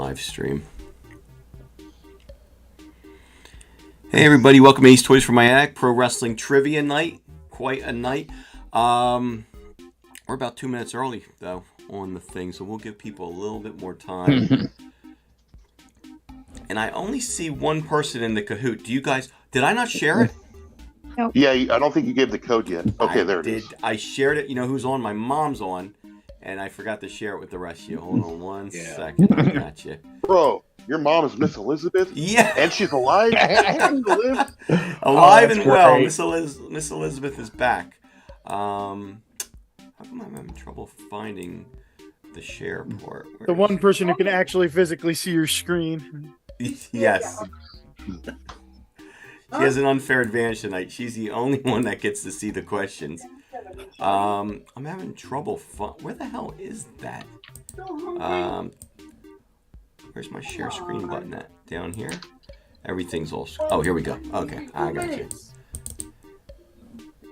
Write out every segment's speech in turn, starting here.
live stream. Hey everybody, welcome to Ace Toys for My Attic, Pro Wrestling Trivia Night. Quite a night. We're about 2 minutes early though on the thing, so we'll give people a little bit more time. And I only see one person in the Kahoot. Do you guys, did I not share it? Nope. Yeah, I don't think you gave the code yet. Okay, there it is. I shared it. You know who's on? My mom's on. And I forgot to share it with the rest of you. Hold on one second. I got you. Bro, your mom is Miss Elizabeth? Yeah. And she's alive? Alive and well. Miss Elizabeth is back. How come I'm having trouble finding the share part? The one person who can actually physically see your screen. Yes. She has an unfair advantage tonight. She's the only one that gets to see the questions. I'm having trouble. Where the hell is that? Where's my share screen button at? Down here? Everything's all... Oh, here we go. Okay, I got you.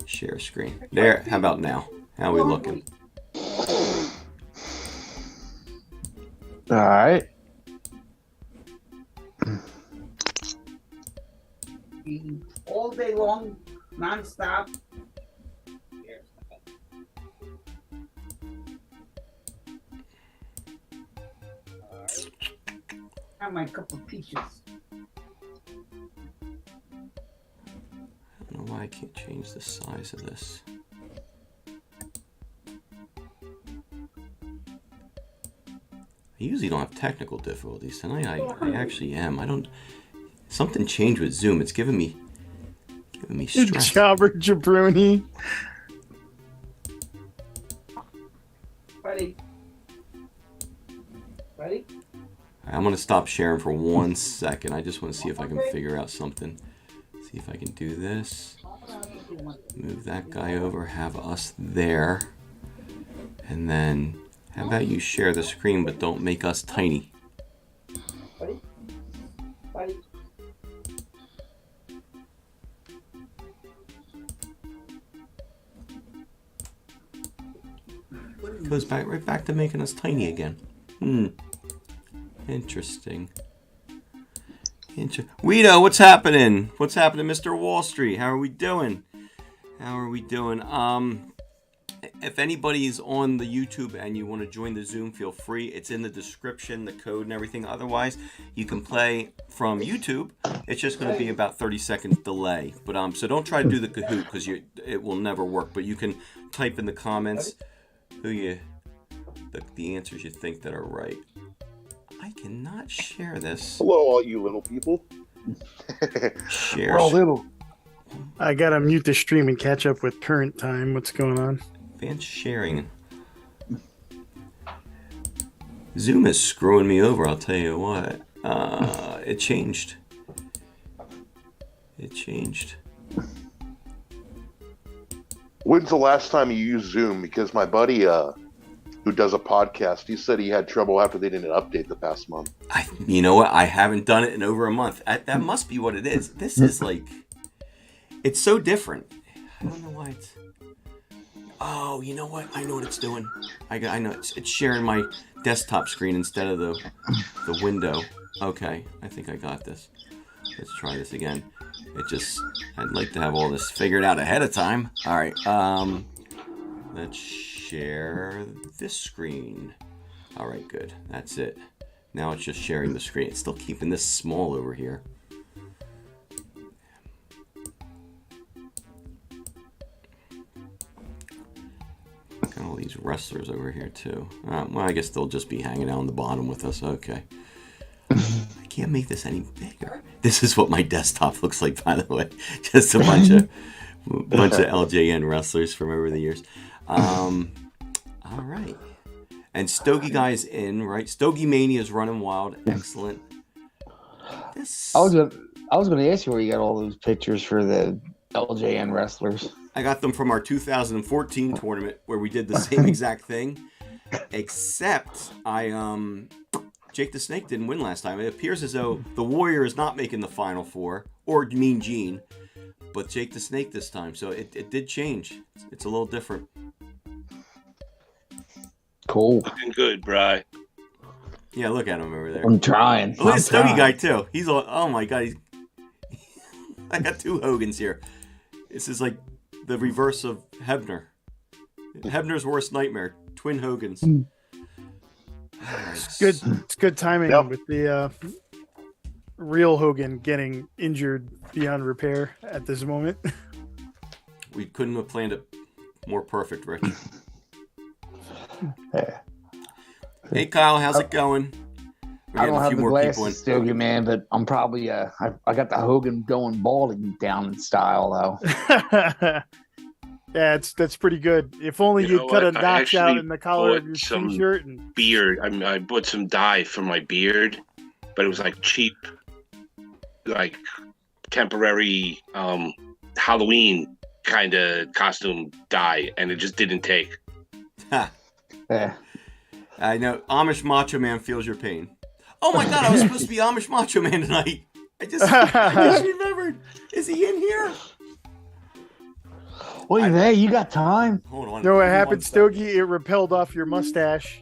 Share screen. There. How about now? How are we looking? All right. All day long, non-stop. Have my cup of peaches. I don't know why I can't change the size of this. I usually don't have technical difficulties. Tonight I actually am. I don't... Something changed with Zoom. It's giving me stress. Jobber jabroni. Ready? I'm going to stop sharing for 1 second. I just want to see if I can figure out something. See if I can do this. Move that guy over. Have us there. And then, how about you share the screen, but don't make us tiny. Ready? Goes right back to making us tiny again. Interesting. Guido, what's happening? What's happening, Mr. Wall Street? How are we doing? If anybody's on the YouTube and you want to join the Zoom, feel free. It's in the description, the code and everything. Otherwise, you can play from YouTube. It's just going to be about 30 seconds delay. But so don't try to do the Kahoot because it will never work. But you can type in the comments the answers you think that are right. I cannot share this. Hello, all you little people. Share. We're all little. I gotta mute the stream and catch up with current time. What's going on? Advanced sharing. Zoom is screwing me over, I'll tell you what. It changed. When's the last time you used Zoom? Because my buddy, who does a podcast, he said he had trouble after they didn't update the past month. You know what? I haven't done it in over a month. That must be what it is. This is like... It's so different. I don't know why it's... Oh, you know what? I know what it's doing. I know. It's sharing my desktop screen instead of the window. Okay, I think I got this. Let's try this again. I'd like to have all this figured out ahead of time. All right. Let's share this screen. All right, good. That's it. Now it's just sharing the screen. It's still keeping this small over here. Got all these wrestlers over here too. Well, I guess they'll just be hanging out on the bottom with us. Okay. I can't make this any bigger. This is what my desktop looks like, by the way. Just a bunch of LJN wrestlers from over the years. All right. And Stogie Guy's in, right? Stogie Mania is running wild. Excellent. I was gonna ask you where you got all those pictures for the LJN wrestlers. I got them from our 2014 tournament where we did the same exact thing, except Jake the Snake didn't win last time. It appears as though the Warrior is not making the Final Four, or Mean Gene, but Jake the Snake this time. So it did change. It's a little different. Cool. Looking good, Bri. Yeah, look at him over there. I'm trying. Look at the Stogie guy too. He's all, oh my god. I got 2 Hogans here. This is like the reverse of Hebner. Hebner's worst nightmare. Twin Hogans. It's good timing Yep. with the real Hogan getting injured beyond repair at this moment. We couldn't have planned it more perfect, Rich. Yeah. Hey Kyle, how's it going? We're I getting don't a have few the more people in. glasses, Stogie, man, but I'm probably I got the Hogan going balding down in style though. Yeah, that's pretty good. If only You you'd know cut a what? I notch out actually in the collar of bought your some t-shirt and Beard. I bought some dye for my beard, but it was like cheap, like temporary Halloween kind of costume dye, and it just didn't take. Ha. Yeah. I know. Amish Macho Man feels your pain. Oh my god, I was supposed to be Amish Macho Man tonight. I just remembered. Is he in here? Wait, hey, you got time? Hold on. you know what Give me happened, 1 second. Stogie? It repelled off your mustache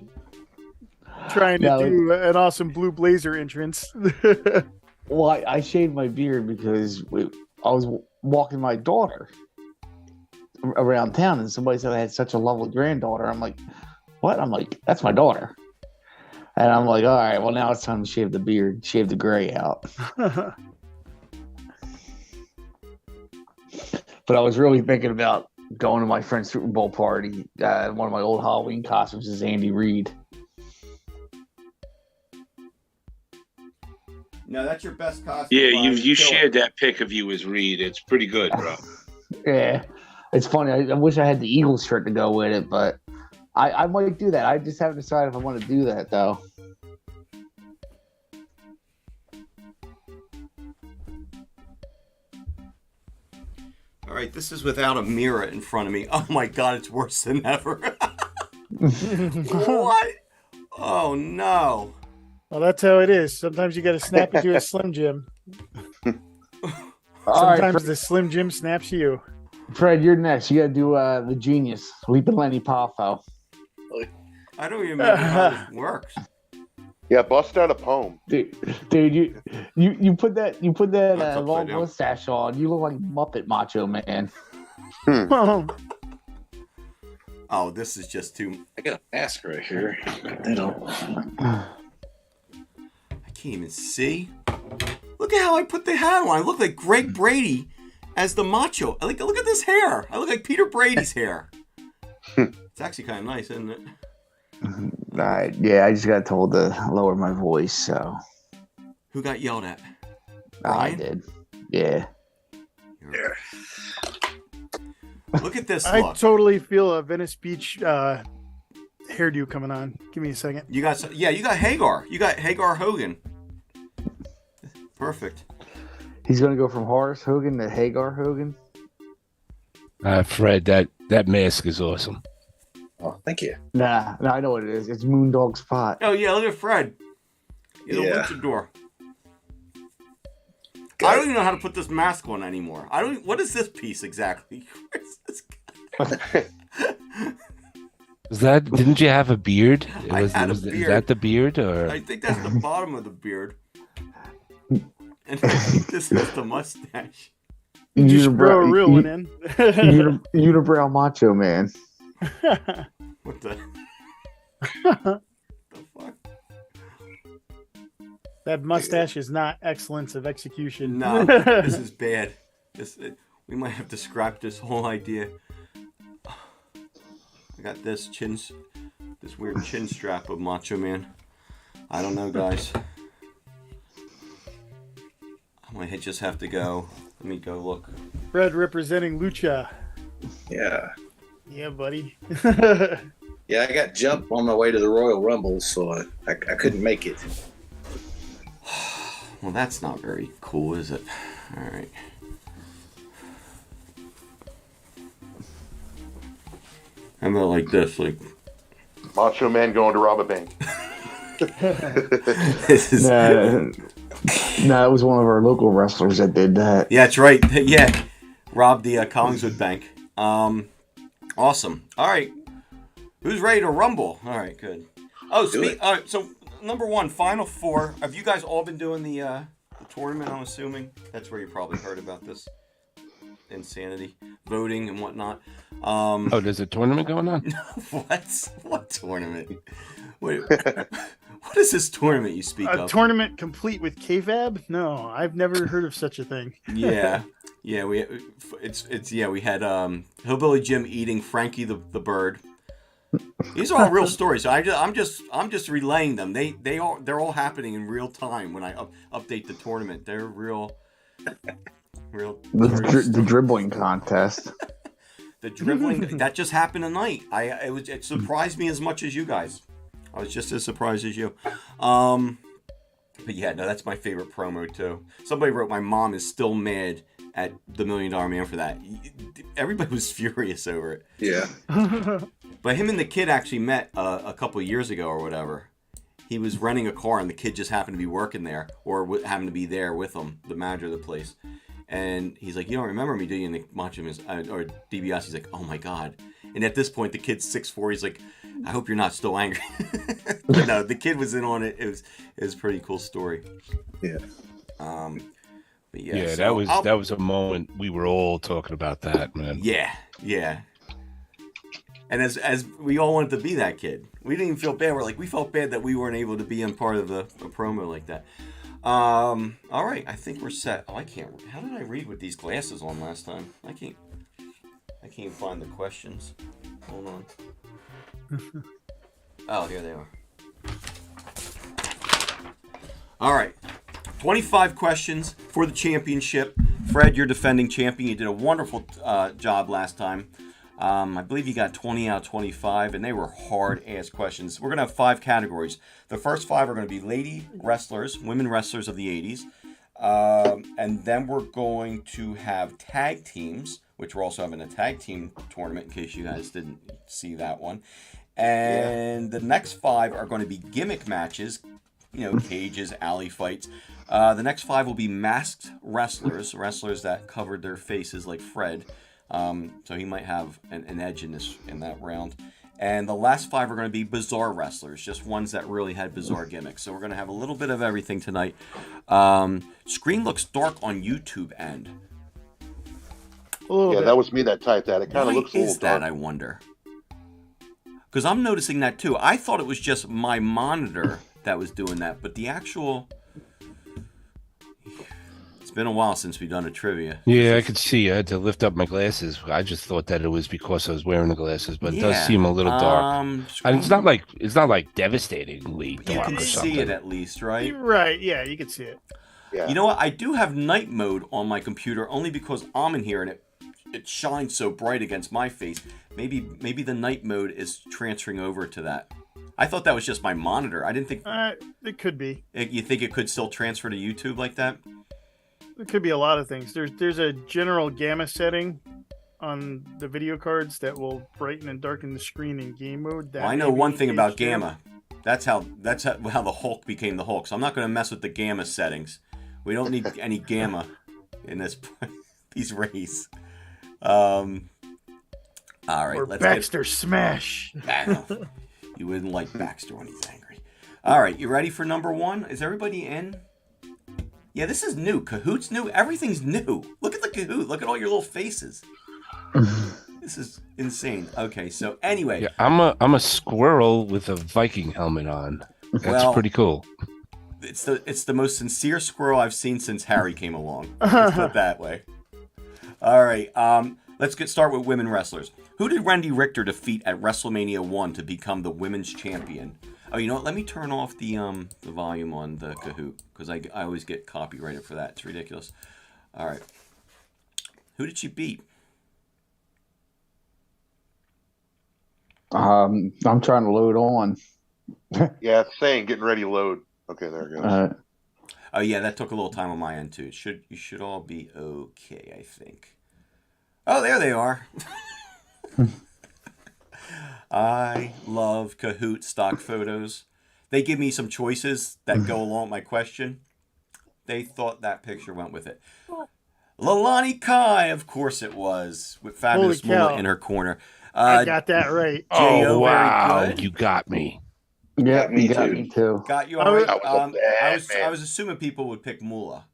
trying to No, do an awesome blue blazer entrance. Well, I shaved my beard because I was walking my daughter around town, and somebody said I had such a lovely granddaughter. I'm like, what? I'm like, that's my daughter. And I'm like, all right, well, now it's time to shave the beard, shave the gray out. But I was really thinking about going to my friend's Super Bowl party. One of my old Halloween costumes is Andy Reid. No, that's your best costume. Yeah, Brian. you Kill it. shared that pic of you as Reed. It's pretty good, bro. Yeah, it's funny. I wish I had the Eagles shirt to go with it, but I might do that. I just haven't decided if I want to do that, though. All right, this is without a mirror in front of me. Oh my god, it's worse than ever. What? Oh no. Well, that's how it is. Sometimes you got to snap into a Slim Jim. All right, Sometimes the Slim Jim snaps you. Fred, you're next. You got to do the genius, Leap and Lenny Poffo. I don't even remember how this works. Yeah, bust out a poem. Dude, you put that That's upside long down. mustache on. You look like Muppet Macho Man. Oh, this is just too. I got a mask right here. I don't. I can't even see. Look at how I put the hat on. I look like Greg Brady as the macho. Look at this hair. I look like Peter Brady's hair. It's actually kind of nice, isn't it? Yeah, I just got told to lower my voice, so Who got yelled at? I Brian? did. Yeah. Look at this I look. totally feel a Venice Beach hairdo coming on. Give me a second. You got Hagar. You got Hagar Hogan. Perfect. He's gonna go from Horace Hogan to Hagar Hogan. Fred, that mask is awesome. Oh, thank you. Nah, I know what it is. It's Moondog Spot. Oh yeah, look at Fred. He's a Yeah. luchador. I don't even know how to put this mask on anymore. What is this piece exactly? Where's this guy? Didn't you have a beard? I had a Is beard. that the beard or? I think that's the bottom of the beard. And I think this is the mustache. You just grow a real one in. Unibrow Macho Man. What the? The fuck? That mustache is not excellence of execution. No, this is bad. We might have to scrap this whole idea. I got this weird chin strap of Macho Man. I don't know, guys. I might just have to go. Let me go look. Fred representing Lucha. Yeah. Yeah, buddy. Yeah, I got jumped on my way to the Royal Rumble, so I couldn't make it. Well, that's not very cool, is it? All right. How about like this? Like Macho Man going to rob a bank. this is. Nah, it was one of our local wrestlers that did that. Yeah, that's right. Yeah, robbed the Collingswood Bank. Awesome. All right, who's ready to rumble? All right, good. Oh, all right. So number one, Final Four. Have you guys all been doing the tournament? I'm assuming that's where you probably heard about this insanity, voting and whatnot. Oh, there's a tournament going on? What tournament? Wait, what is this tournament you speak A of? tournament complete with KFAB? No, I've never heard of such a thing. Yeah, we had Hillbilly Jim eating Frankie the bird. These are all real stories. So I'm just relaying them. They're all happening in real time when I update the tournament. They're real. The dribbling contest. The dribbling that just happened tonight. It surprised me as much as you guys. I was just as surprised as you. But yeah, no, that's my favorite promo too. Somebody wrote, "My mom is still mad at the $1 Million Man for that." Everybody was furious over it. Yeah. But him and the kid actually met a couple of years ago or whatever. He was renting a car and the kid just happened to be working there or happened to be there with him, the manager of the place. And he's like, "You don't remember me, do you?" And they watch him or DiBiase. He's like, "Oh my god!" And at this point, the kid's 6'4". He's like, "I hope you're not still angry." But no, the kid was in on it. It was a pretty cool story. Yeah. But Yeah, so that was a moment we were all talking about that, man. Yeah. And as we all wanted to be that kid, we didn't even feel bad. We felt bad that we weren't able to be in part of a promo like that. All right, I think we're set. Oh, I can't. How did I read with these glasses on last time? I can't find the questions. Hold on. Oh, here they are. All right, 25 questions for the championship. Fred, you're defending champion. You did a wonderful job last time. I believe you got 20 out of 25, and they were hard-ass questions. We're going to have 5 categories. The first 5 are going to be lady wrestlers, women wrestlers of the 80s. And then we're going to have tag teams, which we're also having a tag team tournament, in case you guys didn't see that one. And the next 5 are going to be gimmick matches, cages, alley fights. The next 5 will be masked wrestlers that covered their faces like Fred. So he might have an edge in that round. And the last 5 are going to be bizarre wrestlers, just ones that really had bizarre gimmicks. So we're going to have a little bit of everything tonight. Screen looks dark on YouTube end. That was me that typed that. It kind of looks a little dark. I wonder? Because I'm noticing that too. I thought it was just my monitor that was doing that, but the actual... It's been a while since we've done a trivia. Yeah, I could see. I had to lift up my glasses. I just thought that it was because I was wearing the glasses, but it does seem a little dark. And it's not like devastatingly dark or something. You can see it at least, right? Right. Yeah, you can see it. Yeah. You know what? I do have night mode on my computer only because I'm in here and it shines so bright against my face. Maybe the night mode is transferring over to that. I thought that was just my monitor. I didn't think it could be. You think it could still transfer to YouTube like that? It could be a lot of things. There's a general gamma setting on the video cards that will brighten and darken the screen in game mode. Well, I know one thing about gamma. That's how the Hulk became the Hulk. So I'm not going to mess with the gamma settings. We don't need any gamma in these rays. All right, or Baxter Smash. You wouldn't like Baxter when he's angry. All right, you ready for number 1? Is everybody in? Yeah, this is new. Kahoot's new. Everything's new. Look at the Kahoot. Look at all your little faces. This is insane. Okay, so anyway. Yeah, I'm a squirrel with a Viking helmet on. That's pretty cool. It's the most sincere squirrel I've seen since Harry came along. Let's put it that way. All right, let's start with women wrestlers. Who did Wendy Richter defeat at WrestleMania 1 to become the women's champion? Oh, you know what? Let me turn off the volume on the Kahoot because I always get copyrighted for that. It's ridiculous. All right. Who did she beat? I'm trying to load on. Yeah, it's saying getting ready to load. Okay, there it goes. Oh yeah, that took a little time on my end too. You should all be okay, I think. Oh, there they are. I love Kahoot stock photos. They give me some choices that go along with my question. They thought that picture went with it. Lalani Kai, of course it was, with Fabulous Moolah in her corner. I got that right. Oh, wow. You got me. Yeah, Got me you got too. me too. Got you all right. That was a bad I man. was assuming people would pick Moolah.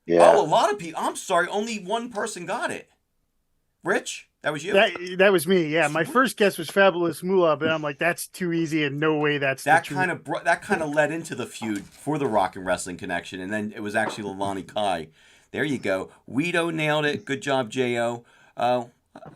Yeah. Oh, a lot of people. I'm sorry, only one person got it. Rich, that was you. That was me. Yeah, my first guess was Fabulous Moolah, but I'm like, that's too easy, and no way that's That the truth. kind of led into the feud for the Rock and Wrestling Connection, and then it was actually Leilani Kai. There you go. Guido nailed it. Good job, Jo.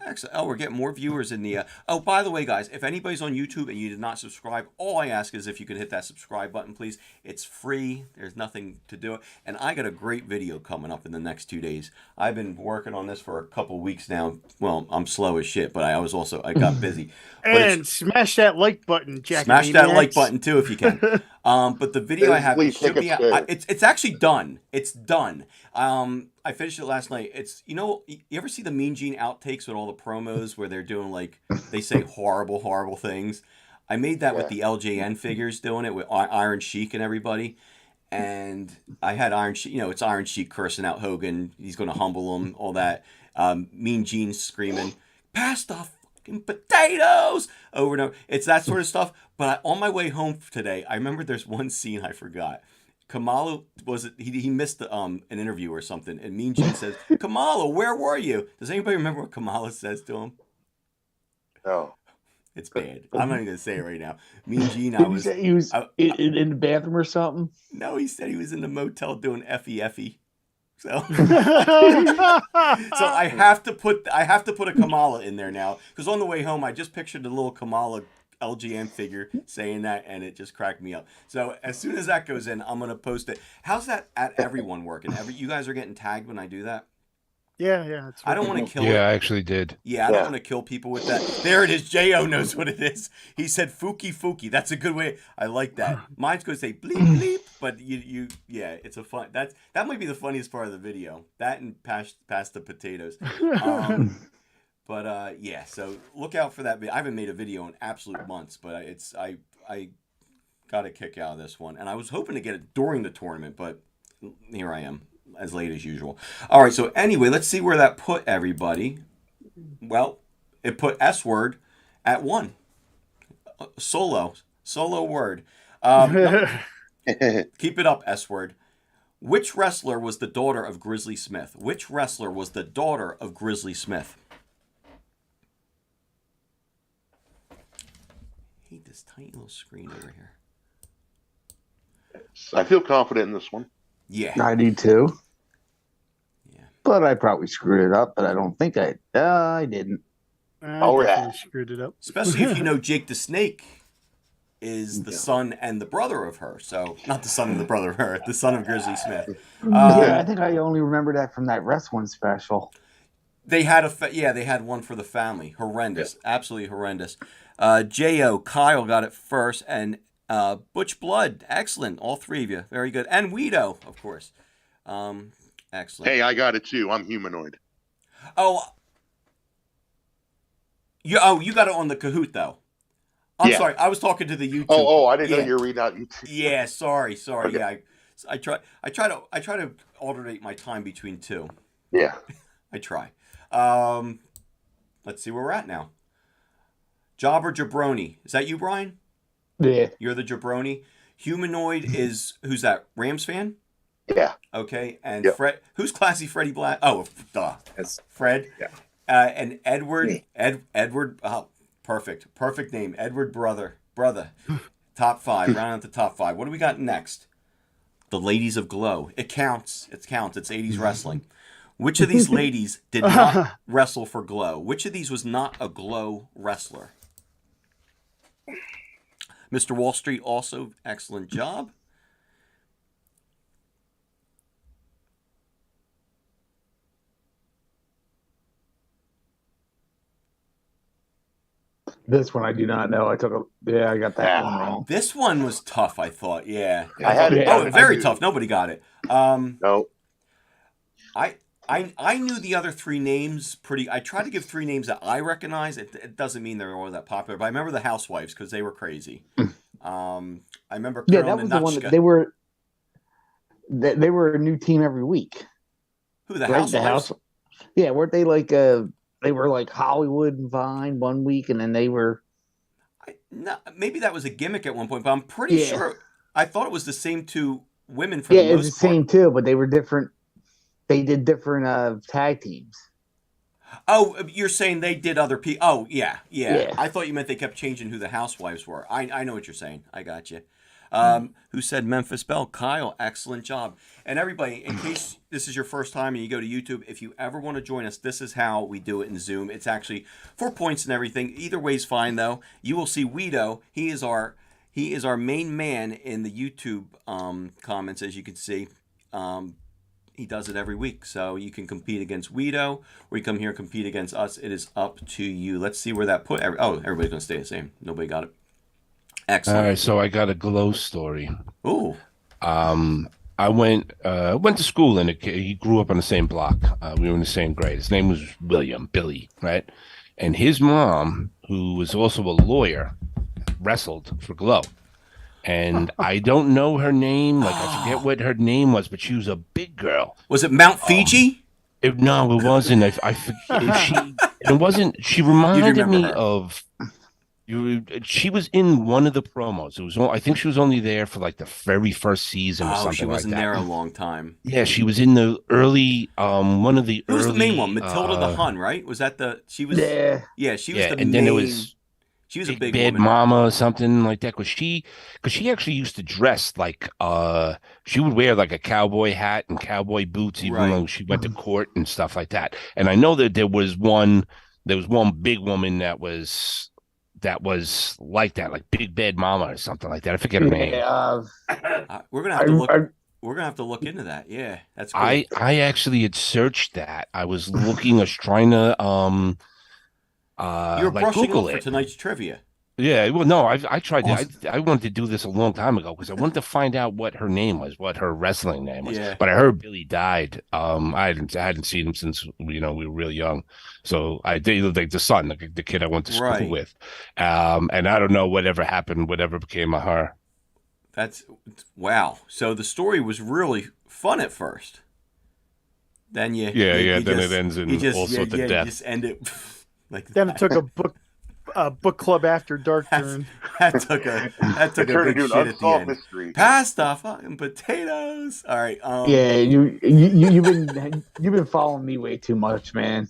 Excellent. Oh, we're getting more viewers in the. Oh, by the way, guys, if anybody's on YouTube and you did not subscribe, all I ask is if you could hit that subscribe button, please. It's free. There's nothing to do. And I got a great video coming up in the next 2 days. I've been working on this for a couple weeks now. Well, I'm slow as shit, but I got busy. And smash that like button, Jack. Smash that like button too if you can. But the video I have Please should take be. it straight. It's actually done. It's done. I finished it last night. It's you ever see the Mean Gene outtakes with all the promos where they're doing like they say horrible things. I made that with the LJN figures doing it with Iron Sheik and everybody. And I had Iron Sheik, it's Iron Sheik cursing out Hogan. He's going to humble him, all that. Mean Gene screaming, "Pass the fucking potatoes!" over and over. It's that sort of stuff. But on my way home today, I remember there's one scene I forgot. Kamala he missed an interview or something, and Mean Gene says, "Kamala, where were you?" Does anybody remember what Kamala says to him? No. It's bad. I'm not even gonna say it right now. Mean Gene, Did you say he was in the bathroom or something? No, he said he was in the motel doing effie. So, so I have to put a Kamala in there now because on the way home I just pictured the little Kamala LGN figure saying that, and it just cracked me up. So as soon as that goes in, I'm gonna post it. How's that at everyone working? You guys are getting tagged when I do that? Yeah. I don't want to kill. Yeah, I actually did. Yeah, I don't want to kill people with that. There it is. Jo knows what it is. He said "Fuki." That's a good way. I like that. Mine's going to say "bleep bleep," but yeah, it's a fun. That might be the funniest part of the video. That and pass the potatoes. But yeah, so look out for that video. I haven't made a video in absolute months, but I got a kick out of this one, and I was hoping to get it during the tournament, but here I am. As late as usual. All right, so anyway, let's see where that put everybody. Well, it put S word at 1. Solo word. Keep it up, S word. Which wrestler was the daughter of Grizzly Smith? I hate this tiny little screen over here. I feel confident in this one. Yeah. I do too. Yeah. But I probably screwed it up, but I don't think I didn't. I screwed it up. Especially if you know Jake the Snake is the son and the brother of her. So, not the son and the brother of her, the son of Grizzly Smith. Yeah, I think I only remember that from that wrestling special. They had they had one for the family. Horrendous. Yeah. Absolutely horrendous. Jo, Kyle got it first, and Butch Blood, excellent. All three of you, very good. And Guido, of course. Excellent. Hey, I got it too. I'm humanoid. Oh, you got it on the Kahoot though. I'm sorry, I was talking to the YouTube. Oh, I didn't know you were reading out YouTube. Yeah, sorry. Okay. Yeah, I try to alternate my time between two. Yeah, I try. Let's see where we're at now. Jobber Jabroni, is that you, Brian? Yeah. You're the jabroni. Humanoid is, who's that? Rams fan? Yeah. Okay. And Fred, who's Classy Freddie Black? Oh, duh. That's Fred. Yeah. And Edward. Edward. Oh, perfect name. Edward brother. Top 5. Round out the top 5. What do we got next? The Ladies of Glow. It counts. It's 80s wrestling. Which of these ladies did not wrestle for Glow? Which of these was not a Glow wrestler? Mr. Wall Street also, excellent job. This one I do not know. I got that one wrong. This one was tough, I thought. Yeah. I had it. Oh, very tough. Nobody got it. No. I knew the other 3 names pretty. I tried to give 3 names that I recognize. It doesn't mean they're all that popular, but I remember the Housewives because they were crazy. I remember. Yeah, that was the one that they were a new team every week. Who, the Housewives? Yeah, weren't they like they were like Hollywood and Vine one week, and then they were. No, maybe that was a gimmick at one point, but I'm pretty sure. I thought it was the same two women for Yeah, the it was most the part. same too, but they were different. They did different tag teams. Oh, you're saying they did other people? Oh, yeah. Yeah. I thought you meant they kept changing who the housewives were. I know what you're saying. I got you. Who said Memphis Belle? Kyle, excellent job. And everybody, in case this is your first time and you go to YouTube, if you ever want to join us, this is how we do it in Zoom. It's actually 4 points and everything. Either way's fine, though. You will see Guido. He is our main man in the YouTube comments, as you can see. He does it every week. So you can compete against Guido, or you come here and compete against us. It is up to you. Let's see where that put. Everybody's going to stay the same. Nobody got it. Excellent. All right, so I got a glow story. Ooh. I went to school, and he grew up on the same block. We were in the same grade. His name was Billy, right? And his mom, who was also a lawyer, wrestled for Glow. And I don't know her name. Like, I forget what her name was, but she was a big girl. Was it Mount Fiji? No, it wasn't. I forget. It wasn't. She reminded me of. She was in one of the promos. It was. I think she was only there for like the very first season or something like that. She wasn't there a long time. Yeah, she was in the early. One of the. Who was the main one? Matilda the Hun, right? Was that the? She was. Yeah, she was the main. And then it was. She was a big Bad woman. Mama or something like that. Because she actually used to dress like she would wear like a cowboy hat and cowboy boots even though she went to court and stuff like that. And I know that there was one big woman that was like that, like Big Bad Mama or something like that. I forget her name. We're gonna have to look. We're gonna have to look into that. Yeah, that's cool. I actually had searched that. I was looking. I was trying to You're like brushing Google up for it. tonight's trivia. Yeah, well, no, I tried. Awesome. I wanted to do this a long time ago because I wanted to find out what her name was, what her wrestling name was. Yeah. But I heard Billy died. I hadn't seen him since we were real young. So they like the son, the kid I went to school with. And I don't know whatever happened, whatever became of her. That's wow. So the story was really fun at first. Then then it ends in all sorts of death. You just end it like then it took a book club after dark turn. That took a big shit at the end. Mystery. Pasta, fucking potatoes. All right. Yeah, you've been following me way too much, man.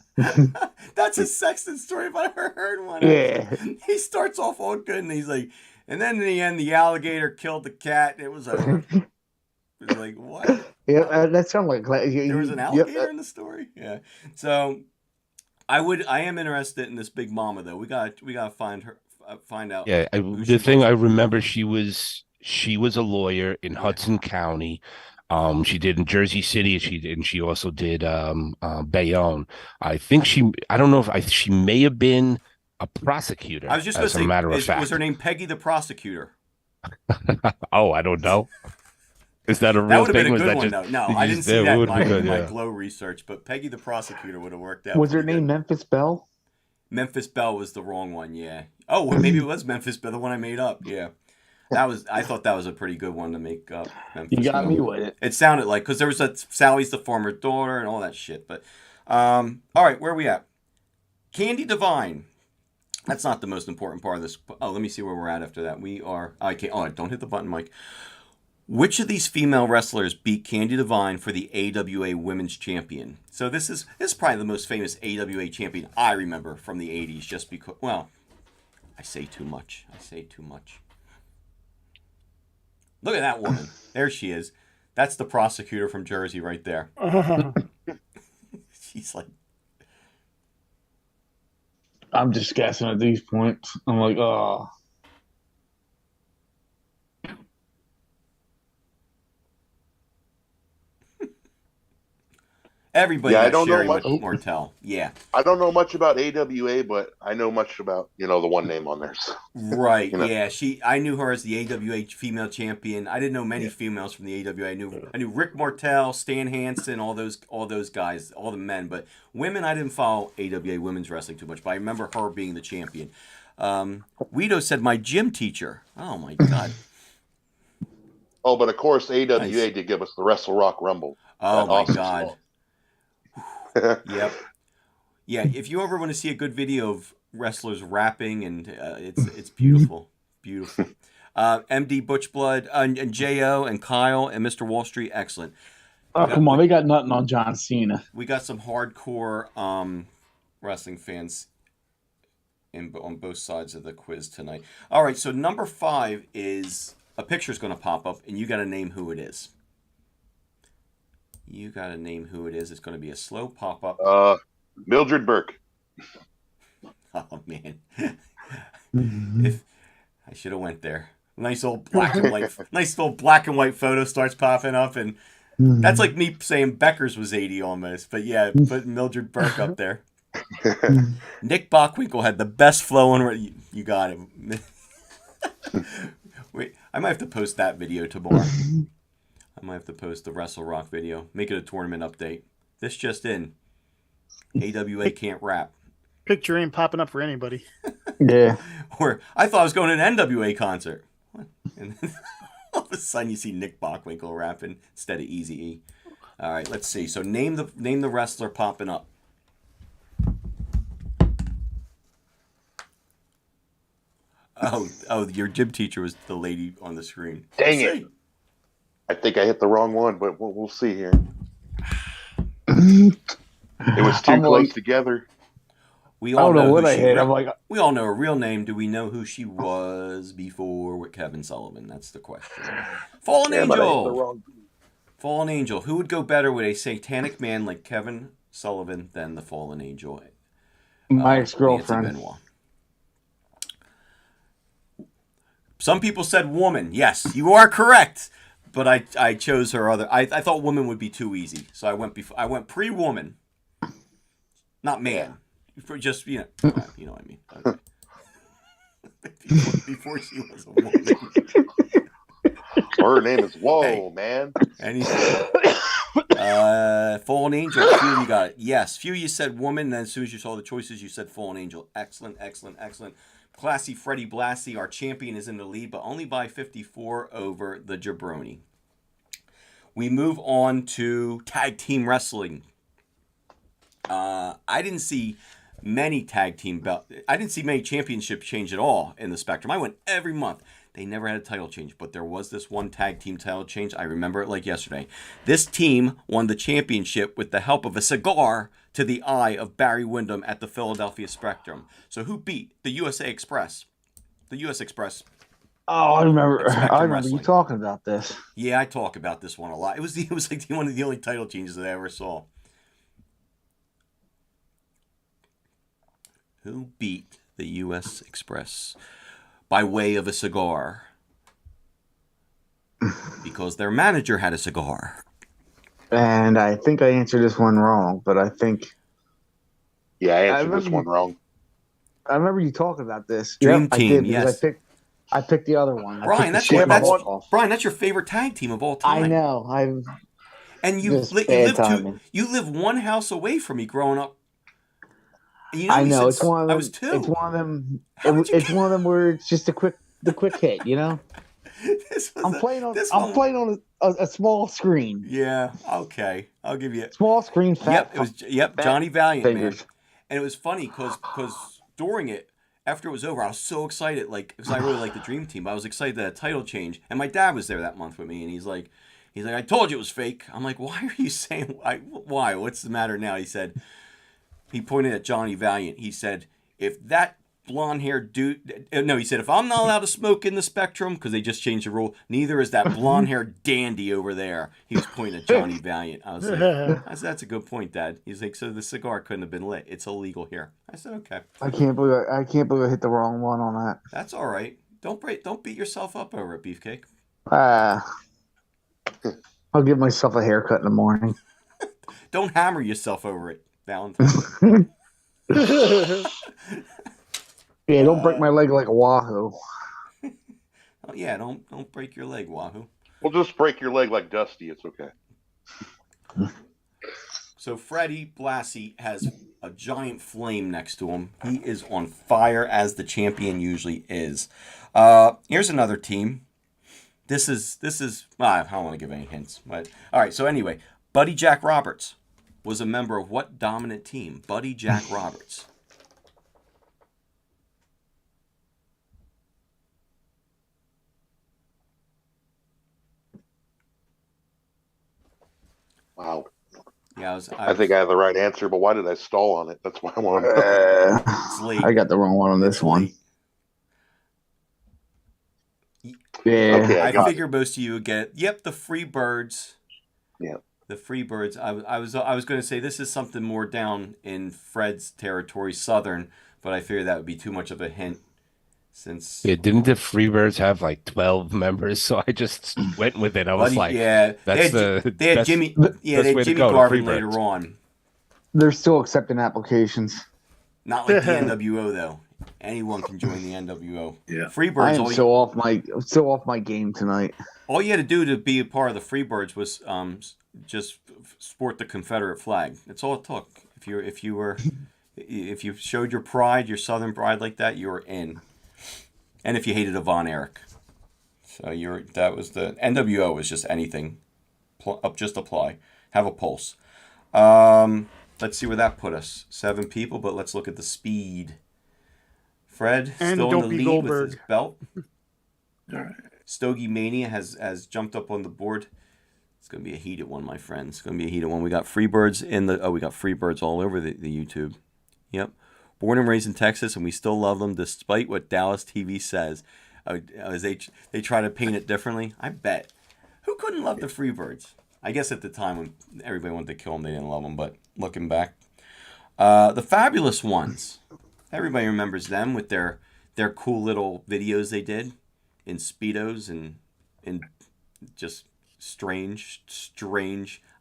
That's a Sexton story if I ever heard one. Yeah. He starts off all good and he's like, and then in the end, the alligator killed the cat. And it was over. It was like, what? Yeah, that sounded like there was an alligator in the story. Yeah. So. I am interested in this Big Mama though. We got to find out. Yeah, the thing I remember, she was a lawyer in Hudson County. She did in Jersey City. She also did Bayonne. I think I don't know if she may have been a prosecutor. I was just going to say, matter of fact, was her name Peggy the Prosecutor? Oh, I don't know. Is that a real thing? That would have been a good one, though. No, I didn't see that in my Glow research, but Peggy the Prosecutor would have worked out. Was her name Memphis Belle? Memphis Belle was the wrong one, yeah. Oh, well, maybe it was Memphis Belle, the one I made up, yeah. I thought that was a pretty good one to make up. Memphis you got Belle. me with it. It sounded like, because there was Sally's the former daughter and all that shit, but, all right, where are we at? Candy Divine. That's not the most important part of this. Oh, let me see where we're at after that. Don't hit the button, Mike. Which of these female wrestlers beat Candy Divine for the AWA Women's Champion? So this is probably the most famous AWA champion I remember from the 80s, just because, well, I say too much. Look at that woman. There she is. That's the prosecutor from Jersey right there. She's like... I'm just guessing at these points. I'm like, oh... Everybody I don't know much. Mortel. Yeah. I don't know much about AWA, but I know much about, the one name on there. So. Right, yeah. I knew her as the AWA female champion. I didn't know many females from the AWA. I knew Rick Mortel, Stan Hansen, all those guys, all the men. But women, I didn't follow AWA women's wrestling too much, but I remember her being the champion. Guido said my gym teacher. Oh, my God. Oh, but of course, AWA did give us the Wrestle Rock Rumble. Oh, my God. Yep. Yeah, if you ever want to see a good video of wrestlers rapping, and it's beautiful, beautiful. MD Butchblood and Jo and Kyle and Mr. Wall Street, excellent. Oh, come on. They got nothing on John Cena. We got some hardcore wrestling fans on both sides of the quiz tonight. All right, so number 5 is a picture's going to pop up, and you got to name who it is. You got to name who it is. It's going to be a slow pop up. Mildred Burke. Oh man, if I should have went there. Nice old black and white. Nice little black and white photo starts popping up, and that's like me saying Becker's was 80 almost. But yeah, put Mildred Burke up there. Nick Bockwinkel had the best flow on. You got him. Wait, I might have to post that video tomorrow. I might have to post the Wrestle Rock video. Make it a tournament update. This just in. AWA can't rap. Picture ain't popping up for anybody. Yeah. Or I thought I was going to an NWA concert. What? And then all of a sudden you see Nick Bockwinkel rapping instead of Eazy-E. All right, let's see. So name the wrestler popping up. Oh, your gym teacher was the lady on the screen. Dang it. I think I hit the wrong one, but we'll see here. It was too close together. We all know what I hit. We all know her real name. Do we know who she was before with Kevin Sullivan? That's the question. Fallen Angel. Fallen Angel. Who would go better with a satanic man like Kevin Sullivan than the Fallen Angel? My ex-girlfriend. Some people said woman. Yes, you are correct. But I chose her other. I thought woman would be too easy, so I went pre-woman, not man. For just you know what I mean. Okay. before she was a woman. Her name is Whoa, man. And he said, Fallen Angel. Few you got it. Yes, few you said woman. And then as soon as you saw the choices, you said Fallen Angel. Excellent, excellent, excellent. Classy Freddie Blassie, our champion, is in the lead, but only by 54 over the Jabroni. We move on to tag team wrestling. I didn't see many tag team I didn't see many championship change at all in the Spectrum. I went every month. They never had a title change, but there was this one tag team title change. I remember it like yesterday. This team won the championship with the help of a cigar to the eye of Barry Windham at the Philadelphia Spectrum. So who beat the USA Express? The US Express. Oh, I remember you talking about this. Yeah, I talk about this one a lot. It was like one of the only title changes that I ever saw. Who beat the US Express by way of a cigar? Because their manager had a cigar. And I think I answered this one wrong, but I think... Yeah, I answered this one wrong. I remember you talking about this. Dream Team, yes. I picked the other one. Brian, that's your favorite tag team of all time. I know. And you live one house away from me growing up. You know, I know it's one of them. I was 2. It's one of them. It's one of them where it's just the quick hit. You know. I'm playing on a small screen. Yeah. Okay. I'll give you a small screen. It was Johnny Valiant, fingers. Man. And it was funny because during it, after it was over, I was so excited, because I really liked the Dream Team. I was excited that a title change, and my dad was there that month with me, and he's like, I told you it was fake. I'm like, why are you saying why? What's the matter now? He pointed at Johnny Valiant. He said, if that blonde-haired dude... No, he said, if I'm not allowed to smoke in the Spectrum, because they just changed the rule, neither is that blonde-haired dandy over there. He was pointing at Johnny Valiant. I was like, that's a good point, Dad. He's like, so the cigar couldn't have been lit. It's illegal here. I said, okay. I can't believe I hit the wrong one on that. That's all right. Don't beat yourself up over it, Beefcake. I'll give myself a haircut in the morning. Don't hammer yourself over it, Valentine. Yeah, don't break my leg like a Wahoo. Oh yeah, don't break your leg, Wahoo. We'll just break your leg like Dusty. It's okay. So Freddie Blassie has a giant flame next to him. He is on fire, as the champion usually is. Here's another team. This is. I don't want to give any hints, but all right. So anyway, Buddy Jack Roberts was a member of what dominant team? Buddy Jack Roberts. Wow. Yeah, I think I have the right answer, but why did I stall on it? That's why I want to. It's late. I got the wrong one on this It's one. late. Yeah. Okay, I I got figure most of you would get it. Yep, the free birds. Yeah. The free birds. I was going to say this is something more down in Fred's territory, southern, but I figured that would be too much of a hint since. Yeah, didn't the Freebirds have like 12 members? So I just went with it. I was like, yeah, that's they had best, Jimmy. Yeah, best they had way to Jimmy go, the Garvin Freebirds. later on. They're still accepting applications. Not like the NWO though. Anyone can join the NWO. Yeah. I Freebirds. am so off my game tonight. All you had to do to be a part of the Freebirds was just sport the Confederate flag. That's all it took. If you showed your pride, your Southern pride like that, you were in. And if you hated a Von Erich, so that was the NWO was just anything. Just apply, have a pulse. Let's see where that put us. 7 people, but let's look at the speed. Fred And still don't in the be lead Goldberg. with his belt. All right. Stogie Mania has jumped up on the board. It's going to be a heated one, my friends. It's going to be a heated one. We got Freebirds we got Freebirds all over the YouTube. Yep. Born and raised in Texas, and we still love them despite what Dallas TV says. As they try to paint it differently. I bet. Who couldn't love the Freebirds? I guess at the time when everybody wanted to kill them, they didn't love them. But looking back. The Fabulous Ones. Everybody remembers them with their cool little videos they did in Speedos and just strange.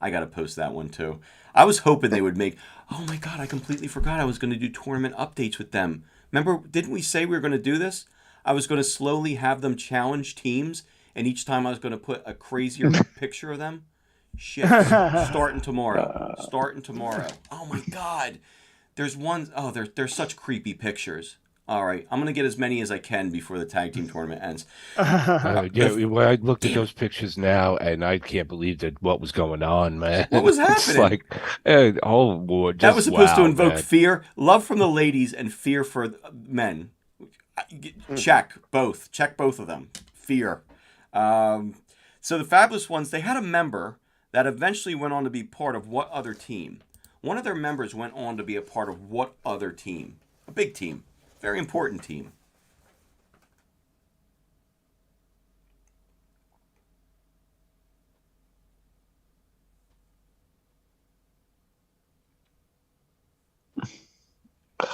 I got to post that one too. I was hoping they would make, oh my God, I completely forgot I was going to do tournament updates with them. Remember, didn't we say we were going to do this? I was going to slowly have them challenge teams, and each time I was going to put a crazier picture of them. Shit. Starting tomorrow. Oh my God. There's one, they're such creepy pictures. All right, I'm going to get as many as I can before the tag team tournament ends. Well, I looked at those pictures now, and I can't believe that what was going on, man. What was happening? It's like, oh, boy, just, that was supposed to wow, invoke man. fear, love from the ladies, and fear for men. Check both of them. Fear. So the Fabulous Ones, they had a member that eventually went on to be part of what other team? One of their members went on to be a part of what other team? A big team. Very important team.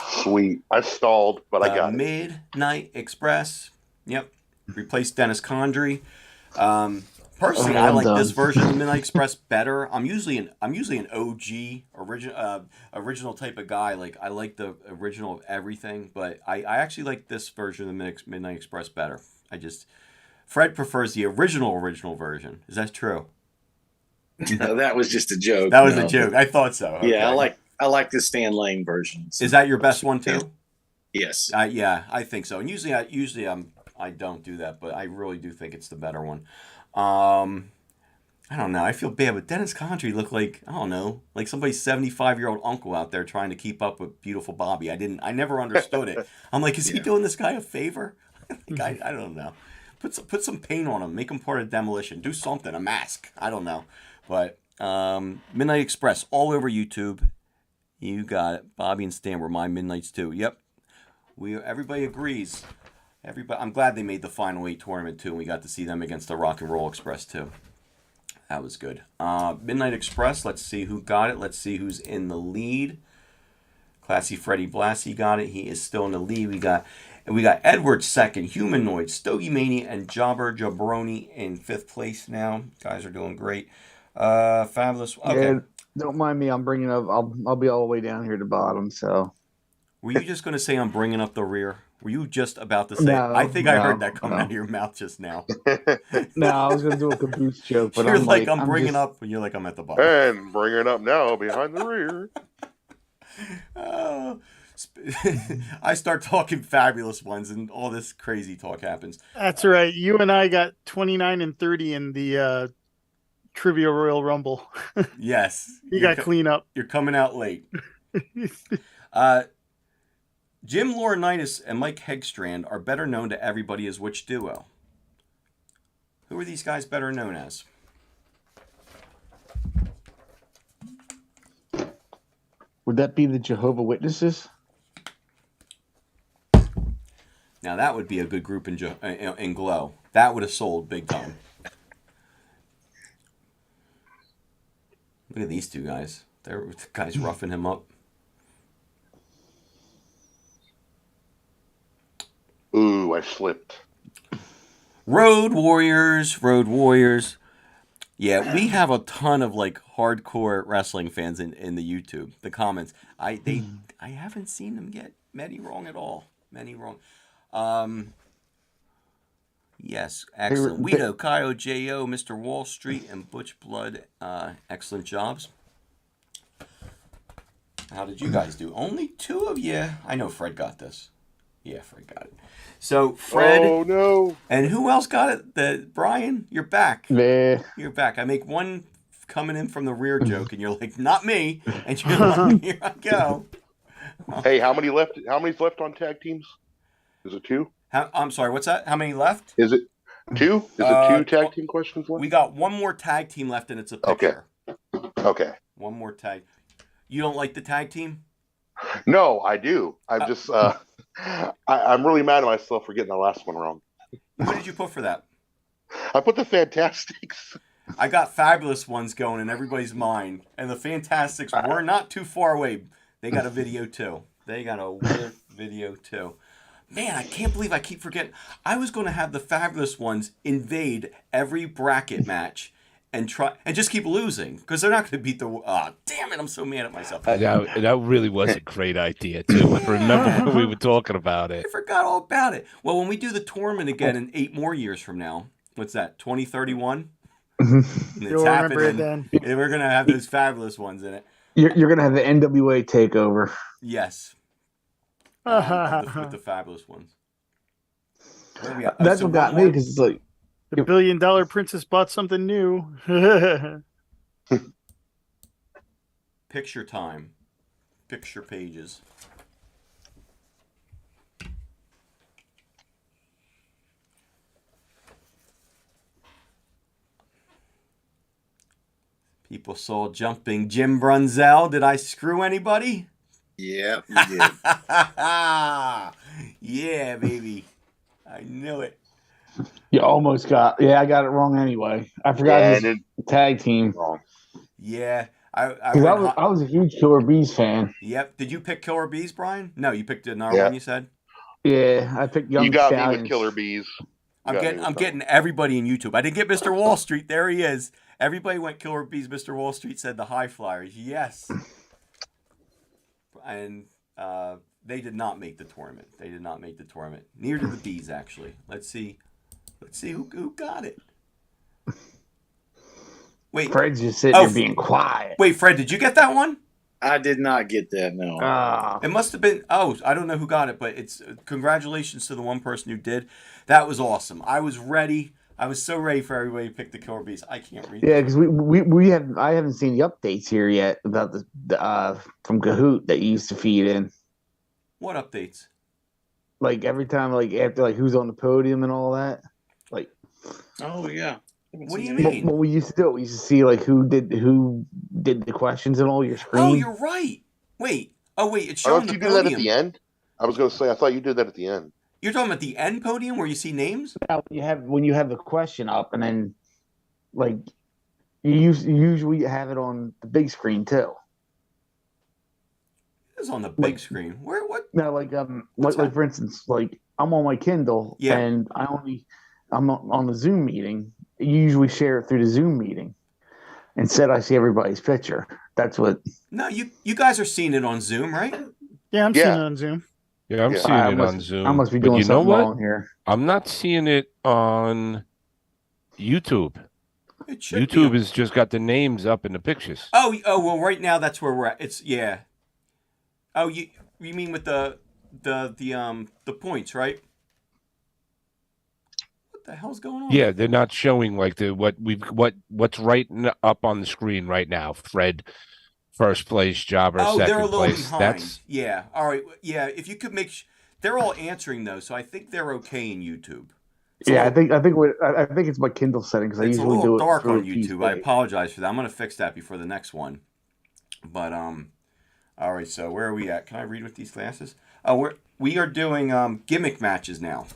Sweet. I stalled, but I got it. Midnight Express. Yep. Replaced Dennis Condrey. Personally, I like this version of Midnight Express better. I'm usually an OG original type of guy. Like I like the original of everything, but I actually like this version of Midnight Express better. Fred prefers the original version. Is that true? No, that was just a joke. That was a joke. I thought so. Okay. Yeah, I like the Stan Lane version. Is that your best one too? Yes. Yeah, I think so. And usually I don't do that, but I really do think it's the better one. I don't know. I feel bad, but Dennis Condrey looked like, I don't know, like somebody's 75-year-old uncle out there trying to keep up with beautiful Bobby. I never understood it. I'm like, is he doing this guy a favor? I don't know. Put some paint on him. Make him part of Demolition. Do something. A mask. I don't know. But Midnight Express all over YouTube. You got it. Bobby and Stan were my Midnights too. Yep. Everybody agrees. I'm glad they made the Final 8 tournament too, and we got to see them against the Rock and Roll Express too. That was good. Midnight Express, let's see who got it. Let's see who's in the lead. Classy Freddie Blassie got it. He is still in the lead. We got Edward second, Humanoid, Stogie Mania, and Jobber Jabroni in 5th place now. Guys are doing great. Fabulous. Okay. Yeah, don't mind me. I'm bringing up. I'll be all the way down here at the bottom. So. Were you just going to say I'm bringing up the rear? Were you just about to say? I think I heard that come out of your mouth just now. No, I was going to do a caboose joke, but you're I'm bringing up, and you're like I'm at the bottom. And bringing up now behind the rear. I start talking Fabulous Ones, and all this crazy talk happens. That's right. You and I got 29 and 30 in the Trivia Royal Rumble. Yes, you got clean up. You're coming out late. Jim Laurinaitis and Mike Hegstrand are better known to everybody as which duo? Who are these guys better known as? Would that be the Jehovah Witnesses? Now that would be a good group in Glow. That would have sold big time. Look at these two guys. The guy's roughing him up. Ooh, I slipped. Road Warriors, Road Warriors. Yeah, we have a ton of like hardcore wrestling fans in the YouTube, the comments. I haven't seen them get many wrong at all. Many wrong. Yes, excellent. Guido, Kyle, J.O., Mr. Wall Street, and Butch Blood. Excellent jobs. How did you guys do? Only 2 of you. I know Fred got this. Yeah, Fred got it. So, Fred. Oh, no. And who else got it? Brian, you're back. Yeah. You're back. I make one coming in from the rear joke, and you're like, not me. And you're like, here I go. Hey, how many left? How many's left on tag teams? Is it 2? I'm sorry, what's that? How many left? Is it 2? Is it 2 tag team questions left? We got one more tag team left, and it's a picture. Okay. One more tag. You don't like the tag team? No, I do. I'm just, I'm really mad at myself for getting the last one wrong. What did you put for that? I put the Fantastics. I got Fabulous Ones going in everybody's mind, and the Fantastics were not too far away. They got a video too. They got a weird video too. Man, I can't believe I keep forgetting. I was going to have the Fabulous Ones invade every bracket match and just keep losing because they're not going to beat the. Damn it! I'm so mad at myself. That really was a great idea too. I remember when we were talking about it. I forgot all about it. Well, when we do the tournament again in 8 more years from now, what's that? 2031. You'll remember it then. And we're gonna have those Fabulous Ones in it. You're gonna have the NWA takeover. Yes. With the Fabulous Ones. That's what got me because it's like the $1 billion princess bought something new. Picture time. Picture pages. People saw jumping Jim Brunzell. Did I screw anybody? Yeah, you did. Yeah, baby. I knew it. you almost got. Yeah, I got it wrong anyway. I forgot his tag team. Wrong. Yeah. I was a huge Killer Bees fan. Yep. Did you pick Killer Bees, Brian? No, you picked another one, you said? Yeah, I picked Young You got Stallions. me with Killer Bees. I'm getting everybody in YouTube. I didn't get Mr. Wall Street. There he is. Everybody went Killer Bees. Mr. Wall Street said the High Flyers. Yes. And they did not make the tournament. Neither did the Bees, actually. Let's see who got it. Wait. Fred's just sitting there being quiet. Wait, Fred, did you get that one? I did not get that, no. It must have been. I don't know who got it, but it's congratulations to the one person who did. That was awesome. I was ready. I was so ready for everybody to pick the Killer Bees. I can't read. Yeah, because I haven't seen the updates here yet about the from Kahoot that you used to feed in. What updates? Like every time, like after, like who's on the podium and all that. Like, oh yeah. What do you mean? What we used to do, we used to see like who did the questions and all your screen. Oh, you're right. Wait. It's showing the you podium. do that at the end? I was going to say, I thought you did that at the end. You're talking about the end podium where you see names? Now, when you have the question up, and then like you usually have it on the big screen too. It's on the big screen. Where? What? No, like for instance, like I'm on my Kindle, and I'm on the Zoom meeting. You usually share it through the Zoom meeting. Instead, I see everybody's picture. That's what. No, you guys are seeing it on Zoom, right? Yeah, I'm seeing it on Zoom. Yeah, I'm seeing it on Zoom. I must be doing something wrong here. I'm not seeing it on YouTube. YouTube has just got the names up in the pictures. Oh, well, right now that's where we're at. It's Oh, you mean with the points, right? What the hell's going on? Yeah, they're not showing like what's right up on the screen right now. Fred, first place, Jobber, second they're a little place. behind. Yeah. All right. Yeah. If you could they're all answering though, so I think they're okay in YouTube. I think it's my Kindle setting because I usually do it. It's a little dark on YouTube. I apologize for that. I'm gonna fix that before the next one. But All right, so where are we at? Can I read with these glasses? Oh, we are doing gimmick matches now.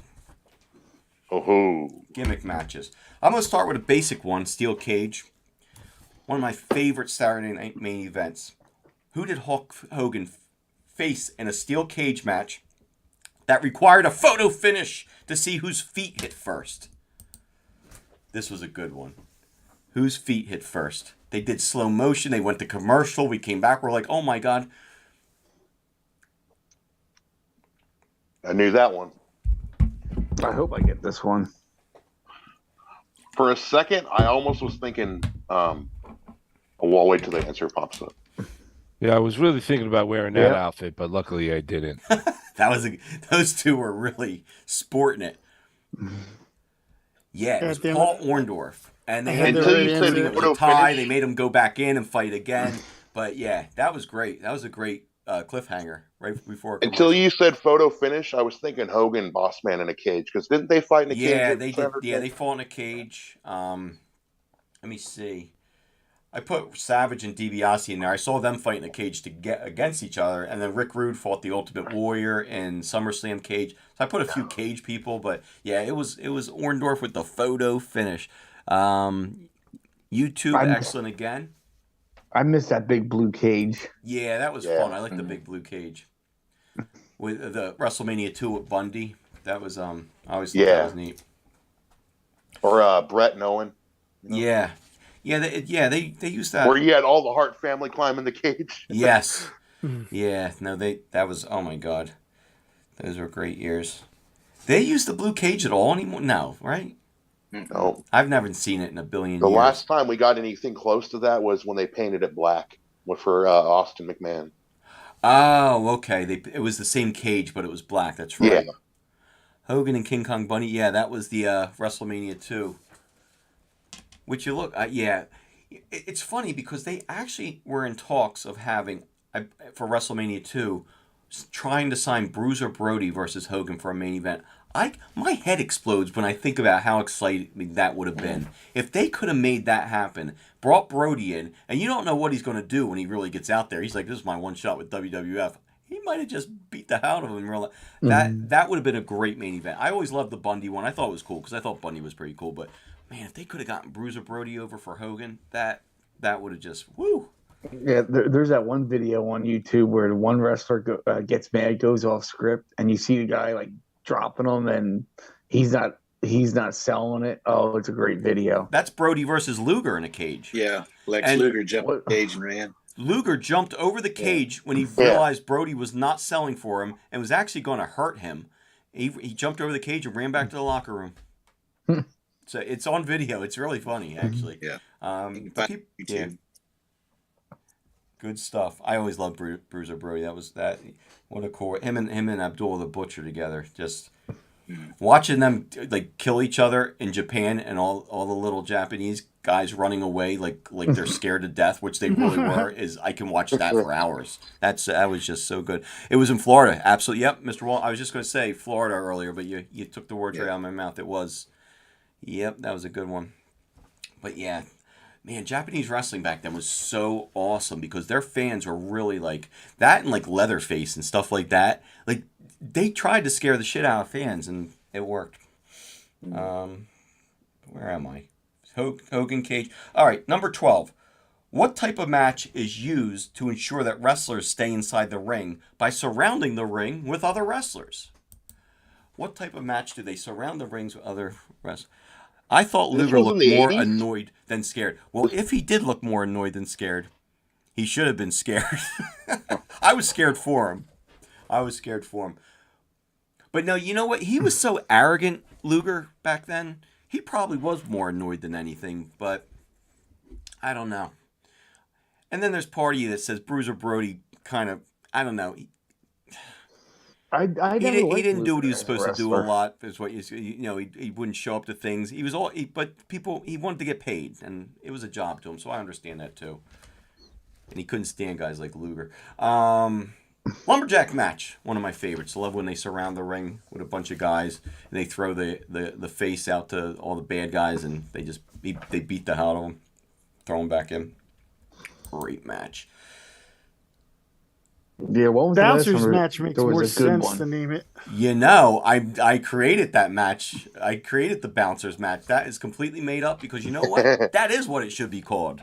Oh, Gimmick matches. I'm going to start with a basic one, steel cage. One of my favorite Saturday night main events. Who did Hulk Hogan face in a steel cage match that required a photo finish to see whose feet hit first? This was a good one. Whose feet hit first? They did slow motion. They went to commercial. We came back. We're like, oh my God. I knew that one. I hope I get this one. For a second, I almost was thinking, well, I'll wait till the answer pops up. Yeah, I was really thinking about wearing that outfit, but luckily I didn't. Those two were really sporting it. Yeah, it was Paul Orndorff. And they had Until you said it was a tie. They made him go back in and fight again. But yeah, that was great. That was a great cliffhanger right before. Until you said photo finish, I was thinking Hogan, Boss Man in a cage. Because didn't they fight in a cage? Yeah, they did. Yeah, they fought in a cage. Let me see. I put Savage and DiBiase in there. I saw them fight in a cage to get against each other, and then Rick Rude fought the Ultimate Warrior in SummerSlam cage. So I put a few cage people, but yeah, it was Orndorff with the photo finish. YouTube, excellent again. I missed that big blue cage. Yeah, that was fun. I like the big blue cage with the WrestleMania 2 with Bundy. That was I always thought that was neat. Or Brett and Owen. Yeah. Yeah, they used that. Where you had all the Hart family climbing the cage. Yes. Yeah. No, that was, oh my God. Those were great years. They use the blue cage at all anymore? No, right? No. I've never seen it in a billion years. The last time we got anything close to that was when they painted it black for Austin McMahon. Oh, okay. It was the same cage, but it was black. That's right. Yeah. Hogan and King Kong Bundy. Yeah, that was the WrestleMania 2. Which you look, it's funny because they actually were in talks of having, for WrestleMania 2, trying to sign Bruiser Brody versus Hogan for a main event. My head explodes when I think about how exciting that would have been. If they could have made that happen, brought Brody in, and you don't know what he's going to do when he really gets out there. He's like, this is my one shot with WWF. He might have just beat the hell out of him in real life. That would have been a great main event. I always loved the Bundy one. I thought it was cool because I thought Bundy was pretty cool, but man, if they could have gotten Bruiser Brody over for Hogan, that would have just, woo. Yeah, there's that one video on YouTube where the one wrestler gets mad, goes off script, and you see the guy like dropping him, and he's not selling it. Oh, it's a great video. That's Brody versus Luger in a cage. Yeah, Luger jumped the cage and ran. Luger jumped over the cage when he realized Brody was not selling for him and was actually going to hurt him. He jumped over the cage and ran back to the locker room. So it's on video. It's really funny, actually. Yeah. Good stuff. I always loved Bruiser Brody. That was that. What a cool. Him and Abdullah the Butcher together. Just watching them like kill each other in Japan and all the little Japanese guys running away like they're scared to death, which they really were. I can watch that for hours. That was just so good. It was in Florida. Absolutely. Yep, Mr. Wall. I was just going to say Florida earlier, but you took the words right out of my mouth. It was. Yep, that was a good one. But yeah, man, Japanese wrestling back then was so awesome because their fans were really like that and like Leatherface and stuff like that. Like they tried to scare the shit out of fans and it worked. Where am I? Hogan cage. All right, number 12. What type of match is used to ensure that wrestlers stay inside the ring by surrounding the ring with other wrestlers? What type of match do they surround the rings with other wrestlers? I thought Luger looked more annoyed than scared. Well, if he did look more annoyed than scared, he should have been scared. I was scared for him. But no, you know what? He was so arrogant, Luger, back then. He probably was more annoyed than anything, but I don't know. And then there's part of you that says Bruiser Brody kind of, I don't know. He didn't do what he was supposed to do a lot. Is what he wouldn't show up to things. He wanted to get paid, and it was a job to him. So I understand that too. And he couldn't stand guys like Luger. Lumberjack match, one of my favorites. I love when they surround the ring with a bunch of guys and they throw the face out to all the bad guys, and they beat the hell out of them, throw them back in. Great match. Yeah, what was Bouncers the last time match makes there was more a good sense one? to name it. You know, I created that match. I created the bouncers match. That is completely made up because you know what? That is what it should be called.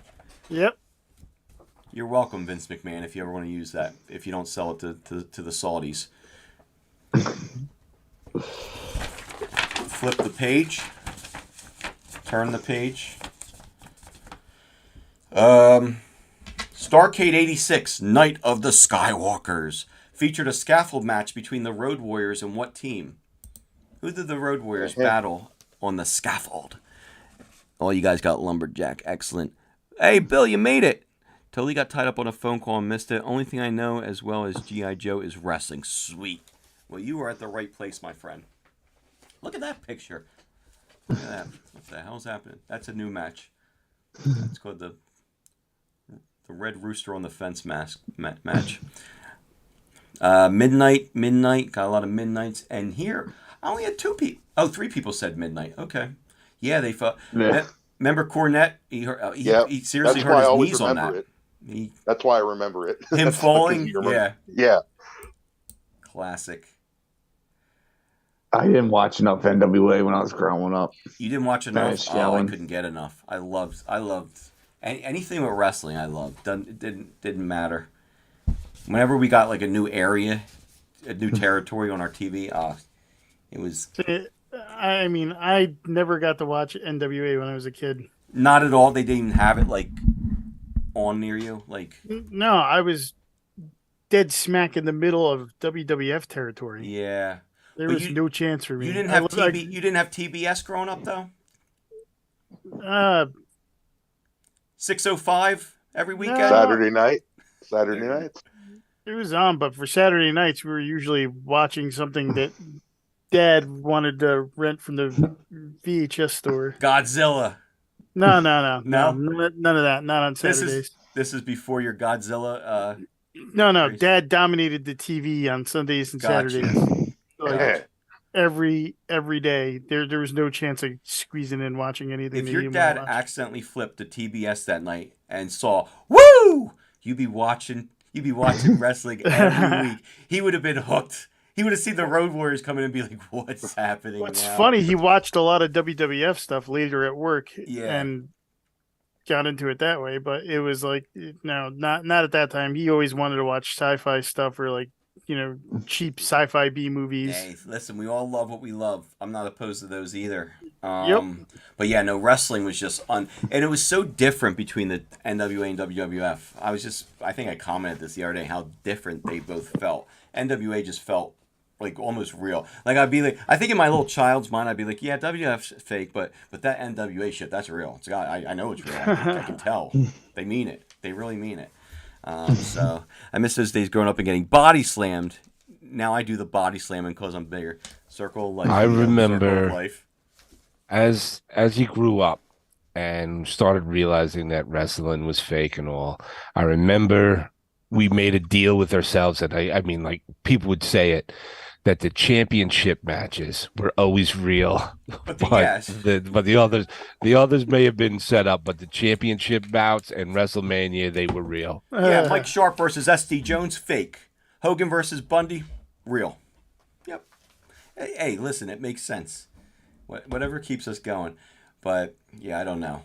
Yep. You're welcome, Vince McMahon, if you ever want to use that. If you don't sell it to the Saudis. Flip the page. Turn the page. Starrcade 86, Night of the Skywalkers. Featured a scaffold match between the Road Warriors and what team? Who did the Road Warriors battle on the scaffold? Oh, you guys got Lumberjack. Excellent. Hey, Bill, you made it. Totally got tied up on a phone call and missed it. Only thing I know as well as G.I. Joe is wrestling. Sweet. Well, you were at the right place, my friend. Look at that picture. Look at that. What the hell's happening? That's a new match. It's called the Red Rooster on the Fence match. Midnight. Got a lot of midnights. And here, I only had 2 people. Oh, 3 people said midnight. Okay. Yeah, they fought. Yeah. Remember Cornette? He seriously That's hurt why I his always knees on remember that. it. That's why I remember it. Him That's falling? because you remember- Yeah. Yeah. Classic. I didn't watch enough NWA when I was growing up. You didn't watch enough? Finished Oh, I yelling. couldn't get enough. I loved anything with wrestling. I loved. It didn't matter. Whenever we got like a new area, a new territory on our TV, it was I mean, I never got to watch NWA when I was a kid. not at all. They didn't even have it like on near you. Like No, I was dead smack in the middle of WWF territory. yeah, There But was no chance for me. you didn't I have was TV. You didn't have TBS growing up though. like, 6:05 every weekend. Saturday nights. it was on, but for Saturday nights, we were usually watching something that Dad wanted to rent from the VHS store. Godzilla. No, No? none of that. Not on Saturdays. This is before your Godzilla. No. Crazy. Dad dominated the TV on Sundays and Gotcha. Saturdays. Like, Gotcha. every day, there was no chance of squeezing in watching anything. If that your you dad wanna watch. accidentally flipped to TBS that night and saw "Woo," you'd be watching wrestling every week. He would have been hooked. He would have seen the Road Warriors come in and be like, "What's happening?" What's now? funny, he watched a lot of WWF stuff later at work, Yeah. and got into it that way. But it was like, no, not at that time. He always wanted to watch sci-fi stuff or like, cheap sci-fi B movies. Hey, listen, we all love what we love. I'm not opposed to those either. Yep. But yeah, no, wrestling was just and it was so different between the NWA and WWF. I think I commented this the other day how different they both felt. NWA just felt like almost real. Like I'd be like, I think in my little child's mind, I'd be like, yeah, WWF's fake, but that NWA shit, that's real. It's I know it's real. I can tell. They mean it. They really mean it. So I miss those days growing up and getting body slammed. Now I do the body slamming because I'm bigger. Circle of life. I remember Circle of life. as he grew up and started realizing that wrestling was fake and all. I remember we made a deal with ourselves, and I mean, like people would say it, that the championship matches were always real, But the others may have been set up, but the championship bouts and WrestleMania, they were real. Yeah, Mike Sharp versus SD Jones, fake. Hogan versus Bundy, real. Yep. Hey, listen, it makes sense. Whatever keeps us going. But yeah, I don't know.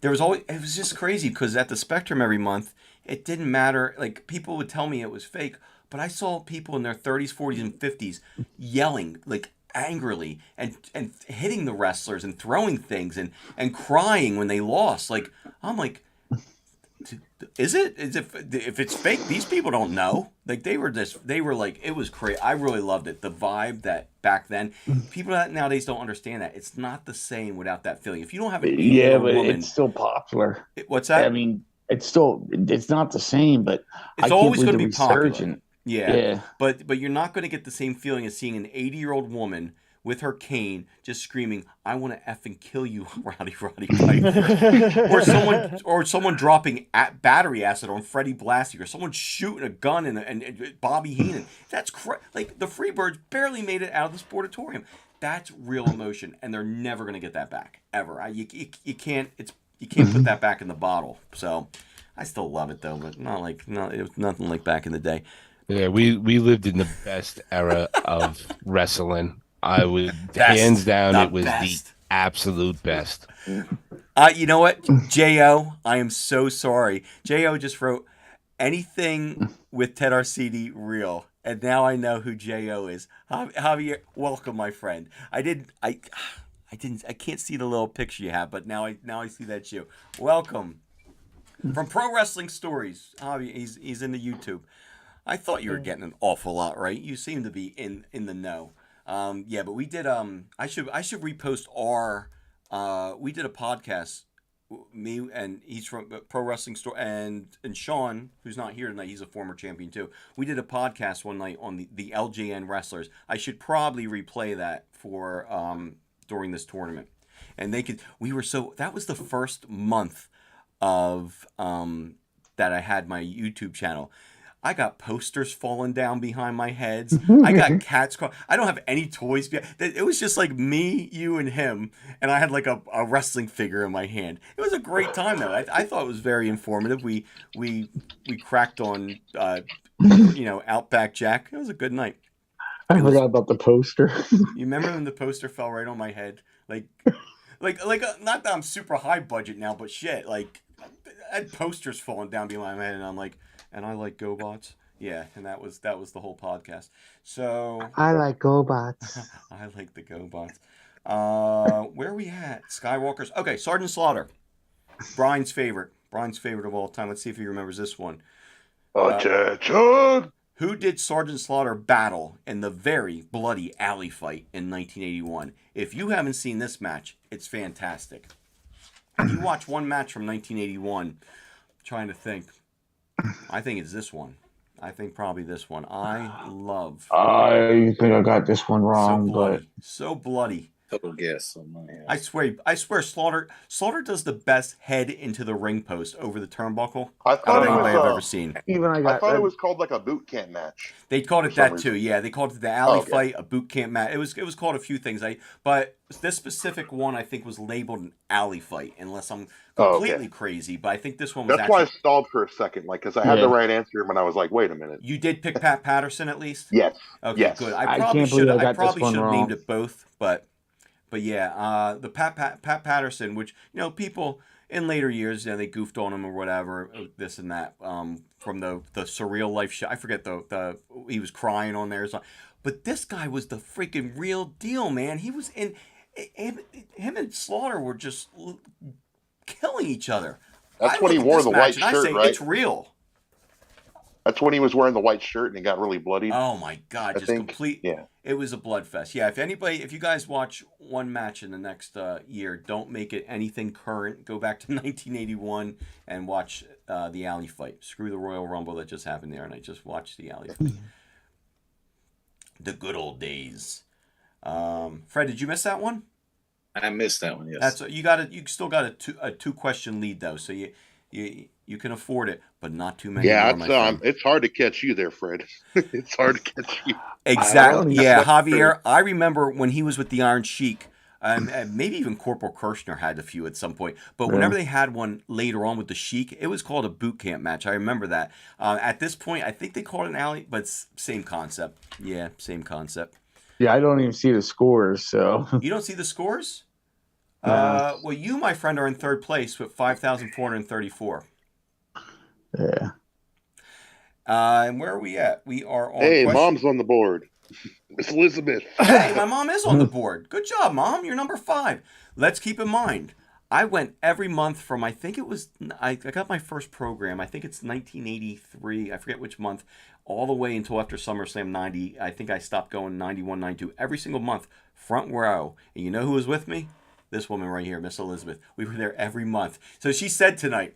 There was always, it was just crazy because at the Spectrum every month, it didn't matter. Like people would tell me it was fake, but I saw people in their 30s, 40s, and 50s yelling like angrily and hitting the wrestlers and throwing things and crying when they lost. Like I'm like, is it? If it's fake, these people don't know. Like they were like, it was crazy. I really loved it. The vibe that back then, people that nowadays don't understand that. It's not the same without that feeling. If you don't have an Yeah, but woman, it's still popular. What's that? I mean, it's not the same, but It's I always going gonna to be popular. resurgent. Yeah. But you're not going to get the same feeling as seeing an 80-year-old woman with her cane just screaming, "I want to effing kill you, Rowdy Roddy Piper," or someone dropping battery acid on Freddie Blassie, or someone shooting a gun and Bobby Heenan. That's like the Freebirds barely made it out of the Sportatorium. That's real emotion, and they're never going to get that back ever. You can't put that back in the bottle. So I still love it though, but it was nothing like back in the day. Yeah, we lived in the best era of wrestling. I would Best. hands down, The it was best. the absolute best. You know what, Jo? I am so sorry. Jo just wrote anything with Ted Arcidi real, and now I know who Jo is. Javier, welcome, my friend. I can't see the little picture you have, but now I see that's you. Welcome from Pro Wrestling Stories. Javier, he's in the YouTube. I thought you were getting an awful lot right. You seem to be in the know. Yeah, but we did. I should repost our. We did a podcast. Me and he's from Pro Wrestling Store, and Sean, who's not here tonight, he's a former champion too. We did a podcast one night on the LJN wrestlers. I should probably replay that for during this tournament, and they could. That was the first month of that I had my YouTube channel. I got posters falling down behind my heads. I got cats crawling. I don't have any toys. It was just like me, you, and him. And I had like a wrestling figure in my hand. It was a great time, though. I thought it was very informative. We cracked on, Outback Jack. It was a good night. I forgot about the poster. You remember when the poster fell right on my head? Like, not that I'm super high budget now, but shit, like, I had posters falling down behind my head, and I'm like, and I like GoBots. Yeah, and that was the whole podcast. So I like GoBots. I like the GoBots. Where are we at? Skywalkers. Okay, Sergeant Slaughter. Brian's favorite of all time. Let's see if he remembers this one. Attention! Who did Sergeant Slaughter battle in the very bloody alley fight in 1981? If you haven't seen this match, it's fantastic. If you watch one match from 1981, I'm trying to think. I think it's this one. I think probably this one. I think I got this one wrong, so bloody. Total guess on my end. I swear, Slaughter does the best head into the ring post over the turnbuckle I thought I've ever seen. I thought it was called like a boot camp match. They called it that too. Yeah, they called it the alley fight, a boot camp match. It was called a few things. But this specific one I think was labeled an alley fight, unless I'm completely crazy. But I think this one was. That's why I stalled for a second, because I had the right answer, and I was like, wait a minute. You did pick Pat Patterson at least. Yes. Okay, yes. Good. I probably should have named it both, But yeah, the Pat Patterson, which people in later years, they goofed on him or whatever, this and that, from the Surreal Life show. I forget he was crying on there, but this guy was the freaking real deal, man. He was in him and Slaughter were just killing each other. That's when he wore the white shirt, right? It's real. That's when he was wearing the white shirt and he got really bloodied. Oh my God! Complete. Yeah. It was a blood fest. Yeah. If you guys watch one match in the next year, don't make it anything current. Go back to 1981 and watch the alley fight. Screw the Royal Rumble that just happened there, and I just watched the alley fight. The good old days. Fred, did you miss that one? I missed that one. Yes. You still got a 2-question lead though, so you can afford it, but not too many. Yeah, it's hard to catch you there, Fred. It's hard to catch you. Exactly. Yeah, Javier. I remember when he was with the Iron Sheik, and maybe even Corporal Kirshner had a few at some point. But whenever they had one later on with the Sheik, it was called a boot camp match. I remember that. At this point, I think they called it an alley, but it's same concept. Yeah, same concept. Yeah, I don't even see the scores. So you don't see the scores? Well, you, my friend, are in third place with 5,434. Yeah. And where are we at? We are on. Hey, Mom's on the board. Miss Elizabeth. Hey, my mom is on the board. Good job, Mom. You're number 5. Let's keep in mind, I went every month from, I think it was, I got my first program. I think it's 1983. I forget which month. All the way until after SummerSlam 90. I think I stopped going 91, 92. Every single month, front row. And you know who was with me? This woman right here, Miss Elizabeth. We were there every month. So she said tonight,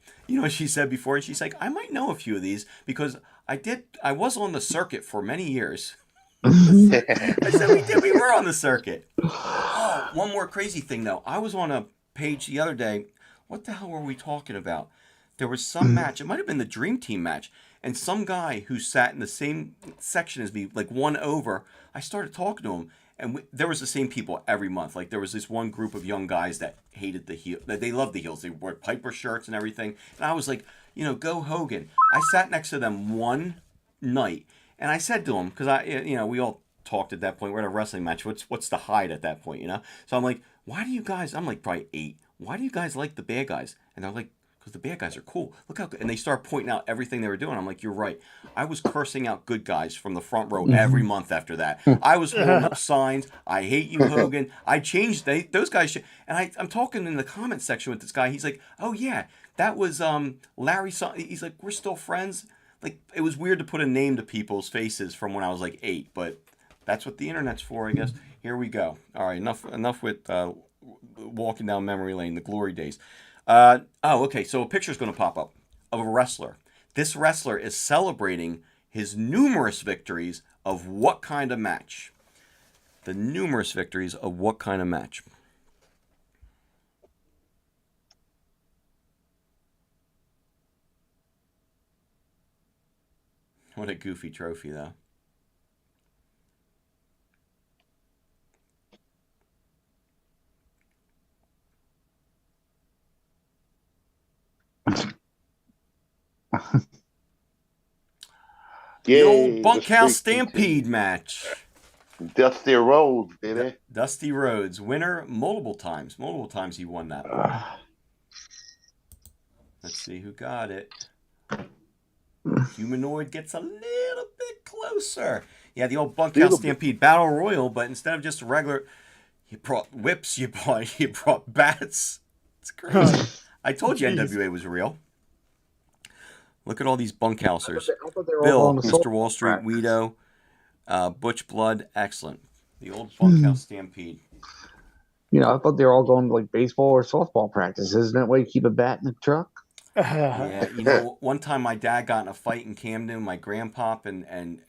she said before, and she's like, I might know a few of these because I was on the circuit for many years. I said, we were on the circuit. Oh, one more crazy thing though. I was on a page the other day. What the hell were we talking about? There was some match. It might have been the Dream Team match. And some guy who sat in the same section as me, like one over, I started talking to him. And there was the same people every month. Like there was this one group of young guys that hated the heel. They loved the heels. They wore Piper shirts and everything. And I was like, go Hogan. I sat next to them one night, and I said to him, because we all talked at that point. We're at a wrestling match. What's the hide at that point, So I'm like, why do you guys? I'm like probably 8. Why do you guys like the bad guys? And they're like, because the bad guys are cool. Look how good. And they start pointing out everything they were doing. I'm like, you're right. I was cursing out good guys from the front row every month after that. I was holding up signs. I hate you, Hogan. I changed. Those guys. And I'm talking in the comment section with this guy. He's like, oh yeah, that was Larry. He's like, we're still friends. Like, it was weird to put a name to people's faces from when I was like 8, but that's what the internet's for, I guess. Here we go. All right, enough with walking down memory lane, the glory days. Okay, so a picture's going to pop up of a wrestler. This wrestler is celebrating his numerous victories of what kind of match? The numerous victories of what kind of match? What a goofy trophy, though. The old Bunkhouse Stampede match. Dusty Rhodes, baby. Dusty Rhodes, winner multiple times. Multiple times he won that one. Let's see who got it. Humanoid gets a little bit closer. Yeah, the old Bunkhouse Stampede Battle Royal, but instead of just a regular, you brought whips, you brought bats. It's crazy. I told you NWA was real. Look at all these bunkhousers. Bill, Mr. Wall Street, Guido, Butch Blood, excellent. The old Bunkhouse Stampede. I thought they were all going to like baseball or softball practice. Isn't that why you keep a bat in the truck? Yeah, one time my dad got in a fight in Camden. My grandpop and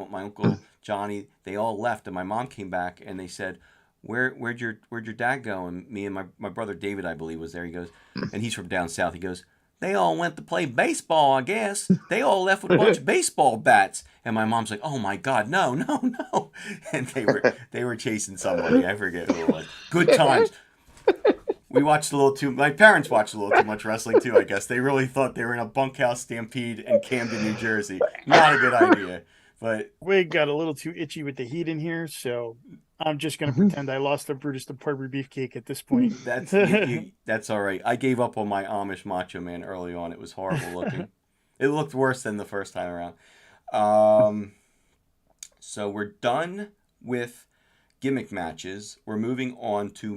my uncle Johnny, they all left, and my mom came back and they said, Where'd your dad go? And me and my brother David, I believe, was there. He goes, and he's from down south. He goes, they all went to play baseball, I guess. They all left with a bunch of baseball bats. And my mom's like, oh my God, no. And they were chasing somebody. I forget who it was. Good times. My parents watched a little too much wrestling too, I guess. They really thought they were in a Bunkhouse Stampede in Camden, New Jersey. Not a good idea. But Wig got a little too itchy with the heat in here, so I'm just going to pretend I lost the Brutus the Barber beefcake at this point. That's all right. I gave up on my Amish Macho Man early on. It was horrible looking. It looked worse than the first time around. So we're done with gimmick matches. We're moving on to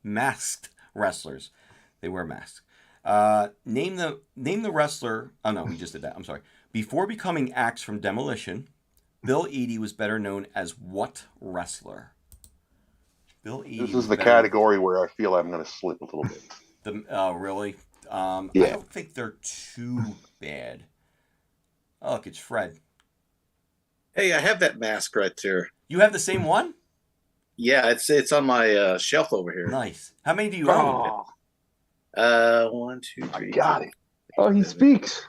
masked wrestlers. They wear masks. Name the wrestler. Oh no, we just did that. I'm sorry. Before becoming Axe from Demolition, Bill Eadie was better known as what wrestler? Bill Eadie. This is the category where I feel I'm going to slip a little bit. Really? Yeah. I don't think they're too bad. Oh, look, it's Fred. Hey, I have that mask right there. You have the same one? Yeah, it's on my shelf over here. Nice. How many do you own? 1, 2, 3. I got it. Oh, he speaks.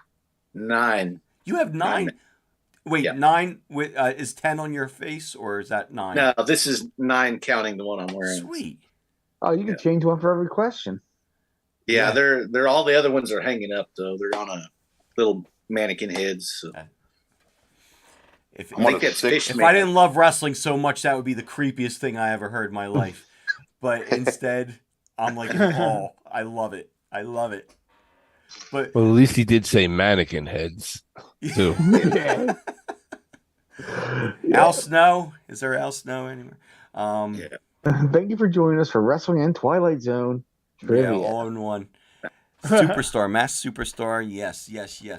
9. You have 9. Wait, yeah. 9 with is 10 on your face, or is that 9? No, this is 9 counting the one I'm wearing. Sweet. Oh, you can change one for every question. Yeah, they're all the other ones are hanging up though. They're on a little mannequin heads. So. If I didn't love wrestling so much, that would be the creepiest thing I ever heard in my life. But instead, I'm like in awe. I love it. But well, at least he did say mannequin heads too. Al Snow, is there Al Snow anywhere? Thank you for joining us for Wrestling and Twilight Zone trivia. Yeah, all in one. Superstar, mass superstar. Yes.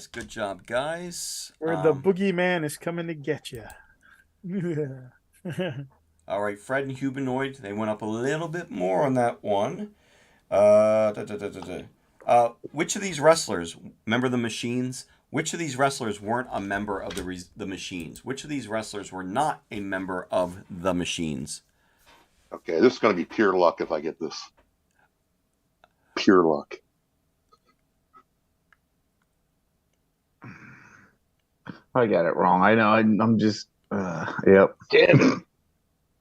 Good job, guys. Where the boogeyman is coming to get you. All right, Fred and Humanoid. They went up a little bit more on that one. Which of these wrestlers, remember the Machines? Which of these wrestlers weren't a member of the Machines? Which of these wrestlers were not a member of the Machines? Okay, this is going to be pure luck if I get this. Pure luck. I got it wrong. I know. I'm just. Yep. Damn it.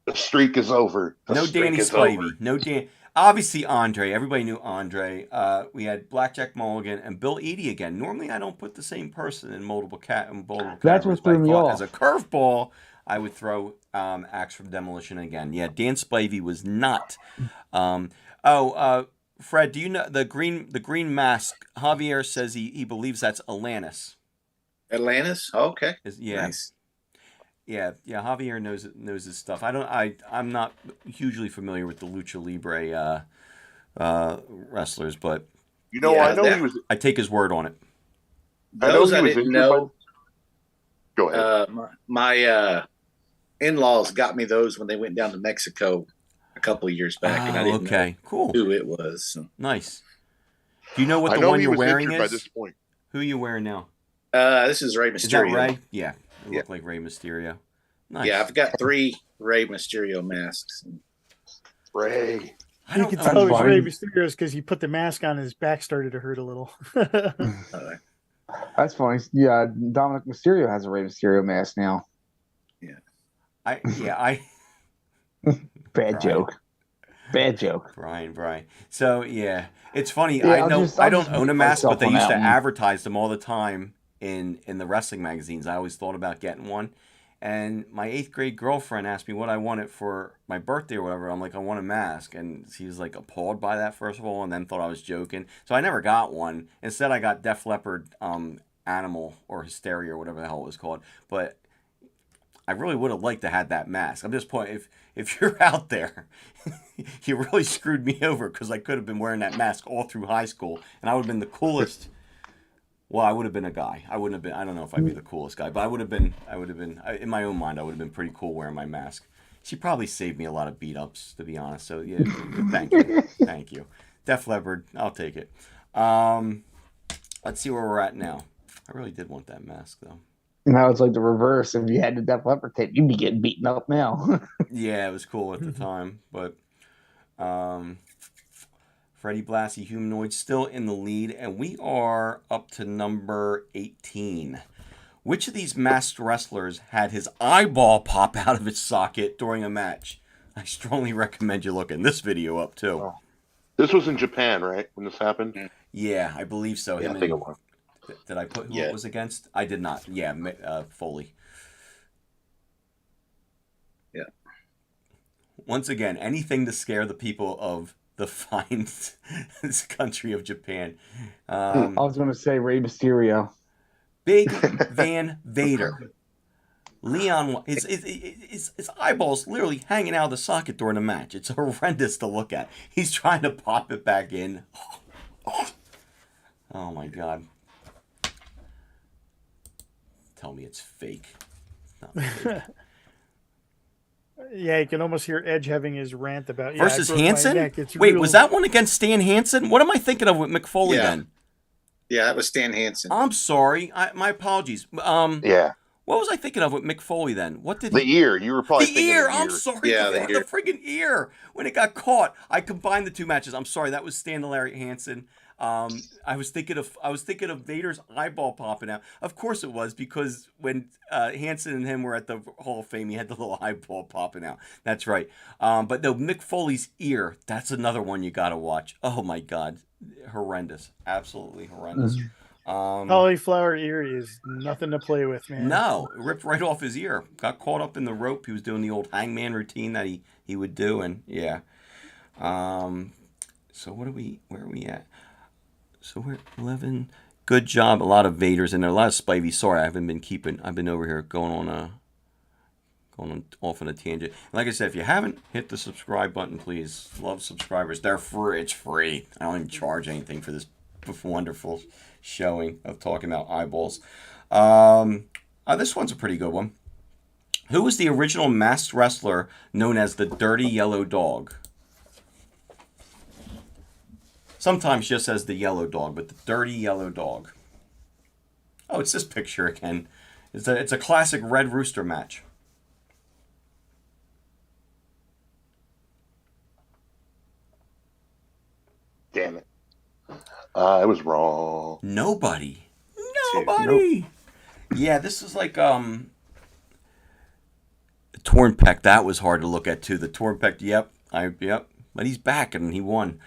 The streak is over. No Danny Spivey. No Dan. obviously Andre. Everybody knew Andre. We had Blackjack Mulligan and Bill Eadie again. Normally, I don't put the same person in multiple categories. That's what but I threw me thought off. as a curveball, I would throw Axe from Demolition again. Yeah, Dan Spivey was not. Fred, do you know the green mask? Javier says he believes that's Atlantis. Atlantis? Oh, okay. Yeah. Nice. Yeah. Javier knows his stuff. I'm not hugely familiar with the Lucha Libre wrestlers, but You know, Yeah, I know that- he was. I take his word on it. Those I he was didn't injured know. Go ahead. My in-laws got me those when they went down to Mexico a couple of years back, and I didn't know Cool, who it was. So. nice. Do you know what I the know one he you're was wearing injured by is? this point. Who are you wearing now? This is Rey Mysterio. Is that Ray? Yeah, it Yeah. looked like Rey Mysterio. Nice. Yeah, I've got 3 Rey Mysterio masks. Ray. I You don't could know. tell it was funny. Rey Mysterio's because he put the mask on and his back started to hurt a little. Uh, That's funny. Yeah, Dominic Mysterio has a Rey Mysterio mask now. I Bad Brian. joke. Bad joke. Brian. So yeah, it's funny. Yeah, I I'll know just- I I'll don't just own a beat mask, but myself they on used to that one. advertise them all the time in the wrestling magazines. I always thought about getting one. And my 8th grade girlfriend asked me what I wanted for my birthday or whatever. I'm like, I want a mask. And she was like appalled by that, first of all, and then thought I was joking. So I never got one. Instead, I got Def Leppard Animal or Hysteria or whatever the hell it was called. But I really would have liked to have that mask. I'm just pointing, if you're out there, you really screwed me over because I could have been wearing that mask all through high school, and I would have been the coolest. Well, I would have been a guy. I wouldn't have been. I don't know if I'd be the coolest guy, but I would have been. In my own mind, I would have been pretty cool wearing my mask. She probably saved me a lot of beat ups, to be honest. So yeah, thank you. Def Leppard, I'll take it. Let's see where we're at now. I really did want that mask though. Now it's like the reverse. If you had the Def Leppard tape, you'd be getting beaten up now. Yeah, it was cool at the time, but Freddie Blassie, Humanoid, still in the lead, and we are up to number 18. Which of these masked wrestlers had his eyeball pop out of its socket during a match? I strongly recommend you looking this video up too. Oh. This was in Japan, right? When this happened? Yeah, I believe so. Yeah, I think it was. Did I put who Yeah. it was against? I did not. Yeah, Foley. Yeah. Once again, anything to scare the people of the fine country of Japan. I was going to say Rey Mysterio. Big Van Vader. Leon, his eyeballs literally hanging out of the socket during the match. It's horrendous to look at. He's trying to pop it back in. Oh my God. Tell me it's fake. It's not fake. Yeah, you can almost hear Edge having his rant about Versus I broke my Hansen? neck. It's Wait, real- was that one against Stan Hansen? What am I thinking of with McFoley Yeah. then? Yeah, that was Stan Hansen. I'm sorry. My apologies. Yeah. What was I thinking of with Mick Foley then? What did The ear. You were probably the thinking ear? of the I'm ear. sorry. Yeah, the the ear. friggin' ear. When it got caught, I combined the two matches. I'm sorry. That was Stan and Larry Hansen. I was thinking of Vader's eyeball popping out. Of course it was, because when Hansen and him were at the Hall of Fame, he had the little eyeball popping out. That's right. But no, Mick Foley's ear. That's another one you got to watch. Oh my God, horrendous. Absolutely horrendous. Cauliflower ear is nothing to play with, man. No, it ripped right off his ear. Got caught up in the rope. He was doing the old hangman routine that he would do, and yeah. So where are we at? So we're 11. Good job. A lot of Vaders in there. A lot of Spivey. Sorry, I've been over here going off on a tangent. Like I said, if you haven't hit the subscribe button, please. Love subscribers. They're free. It's free. I don't even charge anything for this wonderful showing of talking about eyeballs. This one's a pretty good one. Who was the original masked wrestler known as the Dirty Yellow Dog? Sometimes just as the Yellow Dog, but the Dirty Yellow Dog. Oh, it's this picture again. It's a classic Red Rooster match. Damn it. I was wrong. Nobody. Nope. Yeah, this is like Tornpeck. That was hard to look at too. The Tornpeck. Yep. but he's back and he won.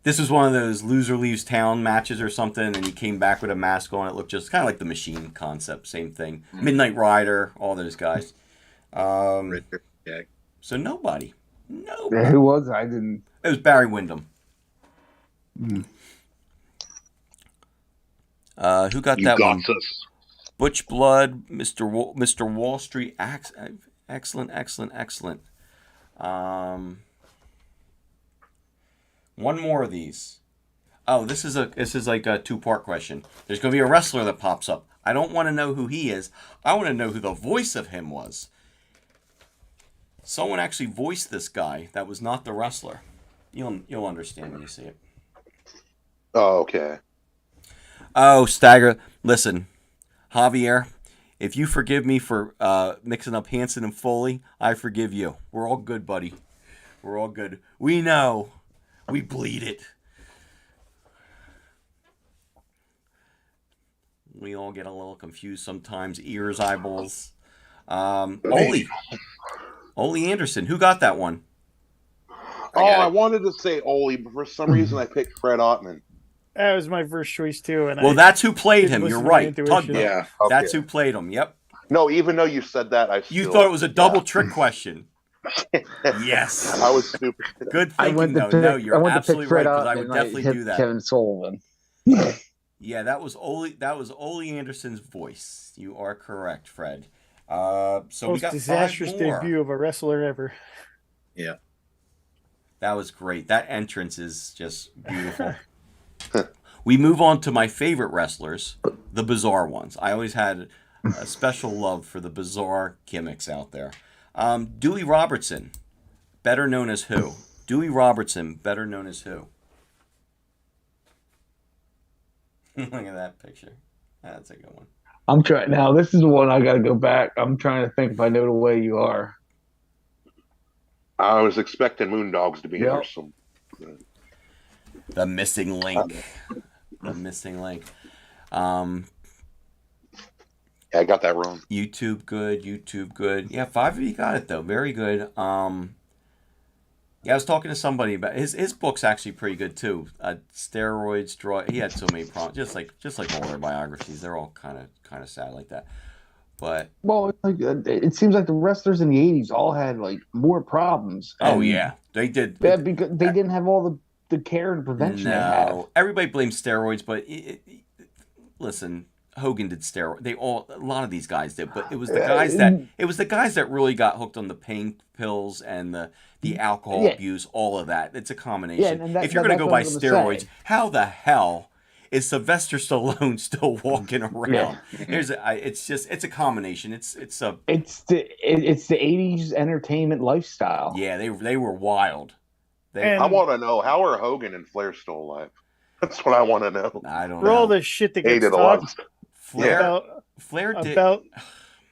This was one of those loser leaves town matches or something, and he came back with a mask on. It looked just kind of like the Machine concept, same thing. Midnight Rider, all those guys. Yeah. So nobody. Who was it? I didn't. It was Barry Windham. Who got that one? Us. Butch Blood, Mr. Wall Street. Excellent. One more of these. Oh, this is like a 2-part question. There's going to be a wrestler that pops up. I don't want to know who he is. I want to know who the voice of him was. Someone actually voiced this guy that was not the wrestler. You'll understand when you see it. Oh, okay. Oh, Stagger. Listen, Javier, if you forgive me for mixing up Hanson and Foley, I forgive you. We're all good, buddy. We're all good. We know. We bleed it. We all get a little confused sometimes. Ears, eyeballs. Ole Anderson. Who got that one? I wanted to say Ole, but for some reason I picked Fred Ottman. That was my first choice too. And that's who played him. You're right. Tugboat. Yeah. That's who played him. Yep. No, even though you said that, You thought it was a double trick question. Yes. I was stupid. Good thinking, though. No, you're absolutely right, because I would definitely do that. Kevin Sullivan. Yeah, that was Ole Anderson's voice. You are correct, Fred. So we got disastrous 5 more. debut of a wrestler ever. Yeah. That was great. That entrance is just beautiful. We move on to my favorite wrestlers, the bizarre ones. I always had a special love for the bizarre gimmicks out there. Dewey Robertson, better known as who? Dewey Robertson, better known as who? Look at that picture. That's a good one. I'm trying now. This is the one I got to go back. I'm trying to think if I know the way you are. I was expecting Moondogs to be Yep. here. Some. The missing link. The missing link. Yeah, I got that wrong. YouTube good. Yeah, 5 of you got it though. Very good. Yeah, I was talking to somebody about his book's actually pretty good too. Steroids, he had so many problems, just like all their biographies. They're all kind of sad like that. But it seems like the wrestlers in the '80s all had like more problems. Oh yeah, they did. Because they didn't have all the care and prevention they have. Everybody blames steroids, but listen. Hogan did steroids. A lot of these guys did, but it was the guys that really got hooked on the pain pills and the alcohol abuse, all of that. It's a combination. If you're going to go by steroids, how the hell is Sylvester Stallone still walking around? It's a combination. It's the 80s entertainment lifestyle. Yeah, they were wild. I want to know, how are Hogan and Flair still alive? That's what I want to know. I don't know. For all the shit that gets talked Flair did about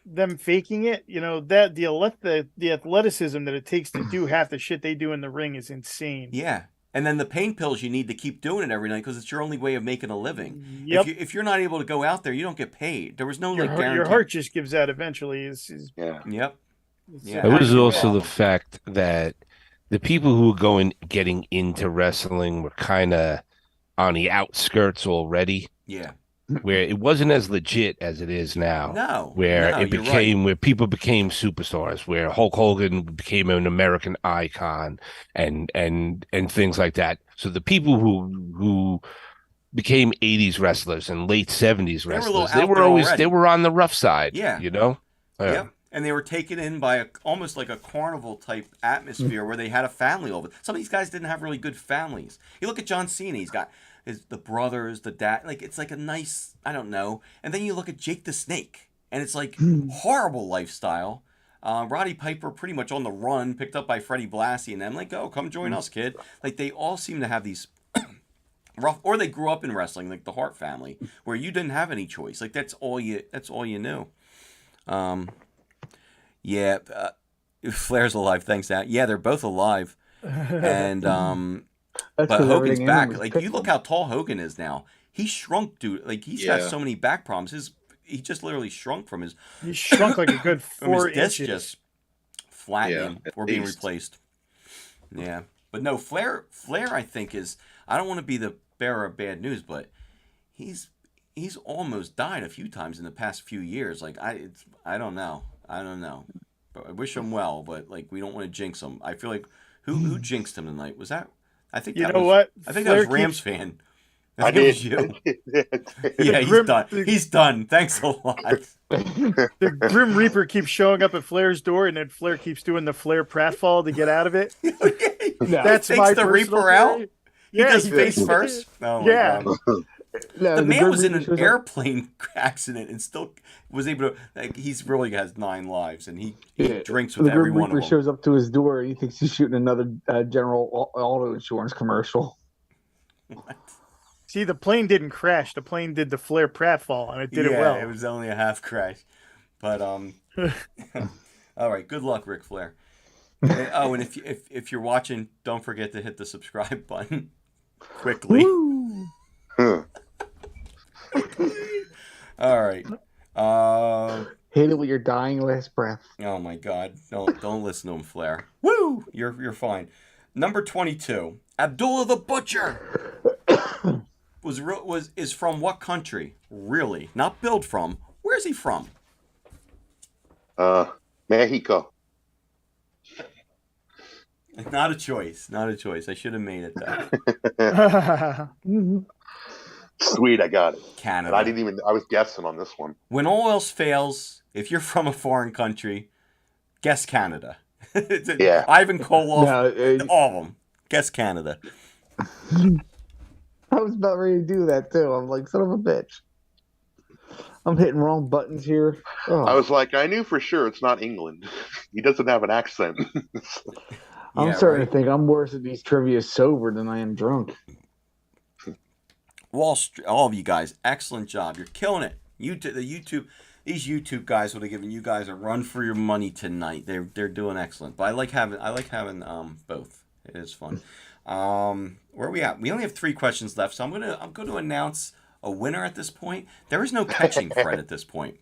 them faking it, that the athleticism that it takes to do half the shit they do in the ring is insane. Yeah. And then the pain pills, you need to keep doing it every night because it's your only way of making a living. Yep. If you're not able to go out there, you don't get paid. There was no guarantee. Your heart just gives out eventually. Yeah. Yep. Yeah. It was also the fact that the people who were getting into wrestling were kind of on the outskirts already. Yeah. Where it wasn't as legit as it is now. No. Where where people became superstars, where Hulk Hogan became an American icon and things like that. So the people who became 80s wrestlers and late 70s wrestlers, they were on the rough side. Yeah. Yep. And they were taken in by almost like a carnival type atmosphere where they had a family over. Some of these guys didn't have really good families. You look at John Cena, he's got the brothers, the dad, it's like a nice, I don't know. And then you look at Jake the Snake, and it's like horrible lifestyle. Roddy Piper pretty much on the run, picked up by Freddie Blassie, and them come join us, kid. Like they all seem to have these rough, or they grew up in wrestling, like the Hart family, where you didn't have any choice. Like that's all you knew. Flair's alive, thanks out. Yeah, they're both alive, and but Hogan's back. Like you look how tall Hogan is now. He shrunk, dude. Like he's got so many back problems. He just literally shrunk from his. He shrunk like a good 4 his disc inches. just flattening or being replaced. Yeah, but no, Flair, I think is. I don't want to be the bearer of bad news, but he's almost died a few times in the past few years. Like I don't know. But I wish him well, but like we don't want to jinx him. I feel like who jinxed him tonight? Was that? I think You that know was, what? I think Flair that was Rams keeps- fan. I think it did. was you. Yeah, he's Grim- done. He's done. Thanks a lot. The Grim Reaper keeps showing up at Flair's door, and then Flair keeps doing the Flair pratfall to get out of it. That's Takes my the personal Reaper out. theory. He Yeah, does he face does. first. Oh my Yeah. God. No, The man Grim was in Reaper an shows up- airplane accident and still was able to. Like, he's really has 9 lives, and he drinks with the every Grim one Reaper of them. shows up to his door. And he thinks he's shooting another General Auto Insurance commercial. See, the plane didn't crash. The plane did the Flair pratfall, and it did it well. It was only a half crash, but all right. Good luck, Ric Flair. Oh, and if you're watching, don't forget to hit the subscribe button quickly. Huh. All right. Hit it with your dying last breath. Oh my God! Don't listen to him, Flair. Woo! You're fine. Number 22, Abdullah the Butcher. is from what country? Really? Not billed from. Where's he from? Mexico. Not a choice. Not a choice. I should have made it that. Sweet, I got it. Canada. And I was guessing on this one. When all else fails, if you're from a foreign country, guess Canada. Yeah. Ivan Koloff, No, all of them. Guess Canada. I was about ready to do that too. I'm like, son of a bitch. I'm hitting wrong buttons here. Oh. I was like, I knew for sure it's not England. He doesn't have an accent. I'm starting to think I'm worse at these trivia sober than I am drunk. All of you guys, excellent job. You're killing it. These YouTube guys would have given you guys a run for your money tonight. They're doing excellent. But I like having both. It is fun. Where are we at? We only have 3 questions left, so I'm gonna announce a winner at this point. There is no catching Fred at this point.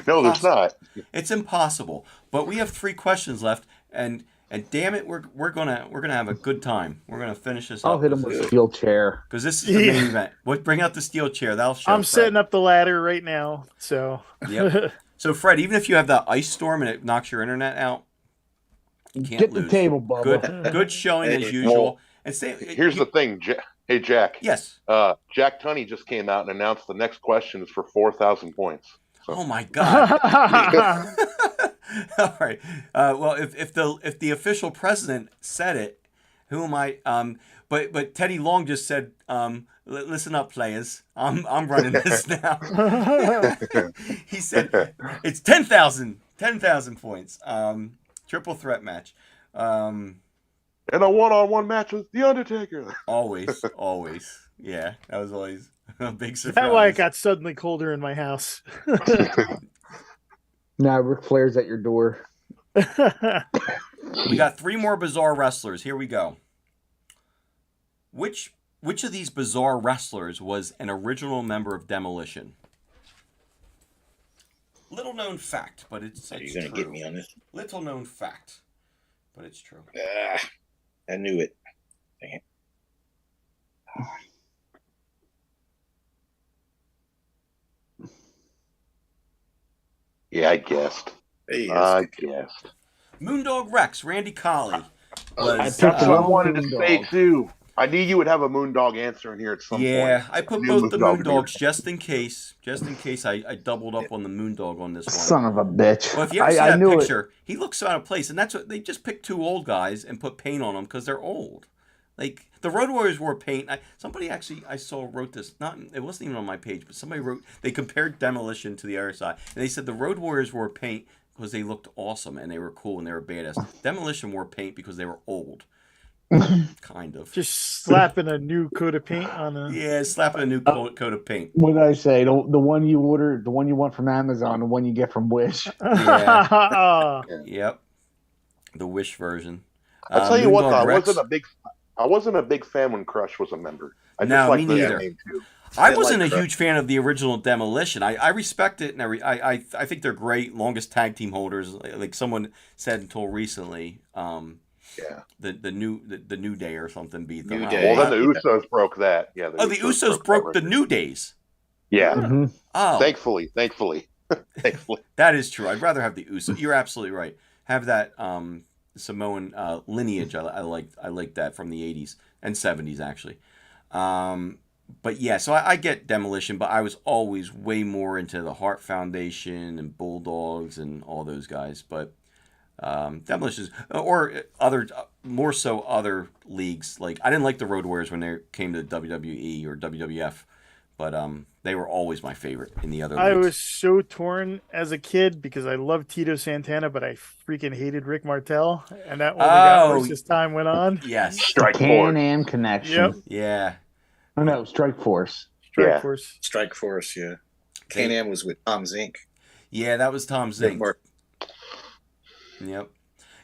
No, there's not. It's impossible. But we have 3 questions left, and damn it, we're gonna have a good time. We're gonna finish this up. I'll hit him with a steel chair. Because this is the main event. Bring out the steel chair. That'll show. I'm Fred. setting up the ladder right now. So. Yep. So Fred, even if you have that ice storm and it knocks your internet out, you can't Get lose. the table, Bubba. Good showing as usual. And Here's the thing. Hey, Jack. Yes. Jack Tunney just came out and announced the next question is for 4,000 points. So. Oh my God. All right. Well, if the official president said it, who am I? But Teddy Long just said, "Listen up, players. I'm running this now." He said it's 10,000 points. Triple threat match. And a one-on-one match with The Undertaker. Always. Yeah, that was always a big surprise. That's why it got suddenly colder in my house. Now Ric Flair's at your door. We got 3 more bizarre wrestlers. Here we go. Which of these bizarre wrestlers was an original member of Demolition? Little known fact, but it's Are you going to true. get me on this? Little known fact, but it's true. I knew it. Dang it. Yeah, I guessed. Hey, I guessed. Moondog Rex, Randy Colley. That's what I wanted to say, too. I knew you would have a Moondog answer in here at some point. Yeah, I put knew both the Moondog Moondogs just in case. I doubled up on the Moondog on this one. Son of a bitch. Well, if you ever see I that knew picture, he looks out of place, and that's what they just picked 2 old guys and put paint on them because they're old. Like the Road Warriors wore paint. Somebody actually I saw wrote this. It wasn't even on my page, but somebody wrote they compared Demolition to the other side, and they said the Road Warriors wore paint because they looked awesome and they were cool and they were badass. Demolition wore paint because they were old. Kind of. Just slapping a new coat of paint on a. Yeah, slapping a new coat of paint. What did I say? The one you ordered, the one you want from Amazon, the one you get from Wish. Yeah. Yep. The Wish version. I'll tell you what, though, Moondog I wasn't a big fan when Crush was a member. I just No, like me the neither. name too. I wasn't a huge fan of the original Demolition. I respect it, and I think they're great, longest tag team holders. Like someone said until recently, Yeah. The New Day or something beat them. New out. Day. Well, then the Usos broke that. Yeah. The Usos broke the New Days. Yeah. Mm-hmm. Oh, Thankfully. Thankfully. that is true. I'd rather have the Usos. You're absolutely right. Have that Samoan lineage. I like that from the 80s and 70s actually. But yeah, so I get Demolition, but I was always way more into the Hart Foundation and Bulldogs and all those guys. But Demolition, or other, more so other leagues. Like I didn't like the Road Warriors when they came to WWE or WWF, but they were always my favorite in the other leagues. I was so torn as a kid because I loved Tito Santana, but I freaking hated Rick Martel, and that only got worse as time went on. Yes, Strike Force. Can-Am connection. Yep. Yeah. Oh no, Strike Force. Strike Force. Strike Force, yeah. Can-Am was with Tom Zink. Yeah, that was Tom Zink. Yep.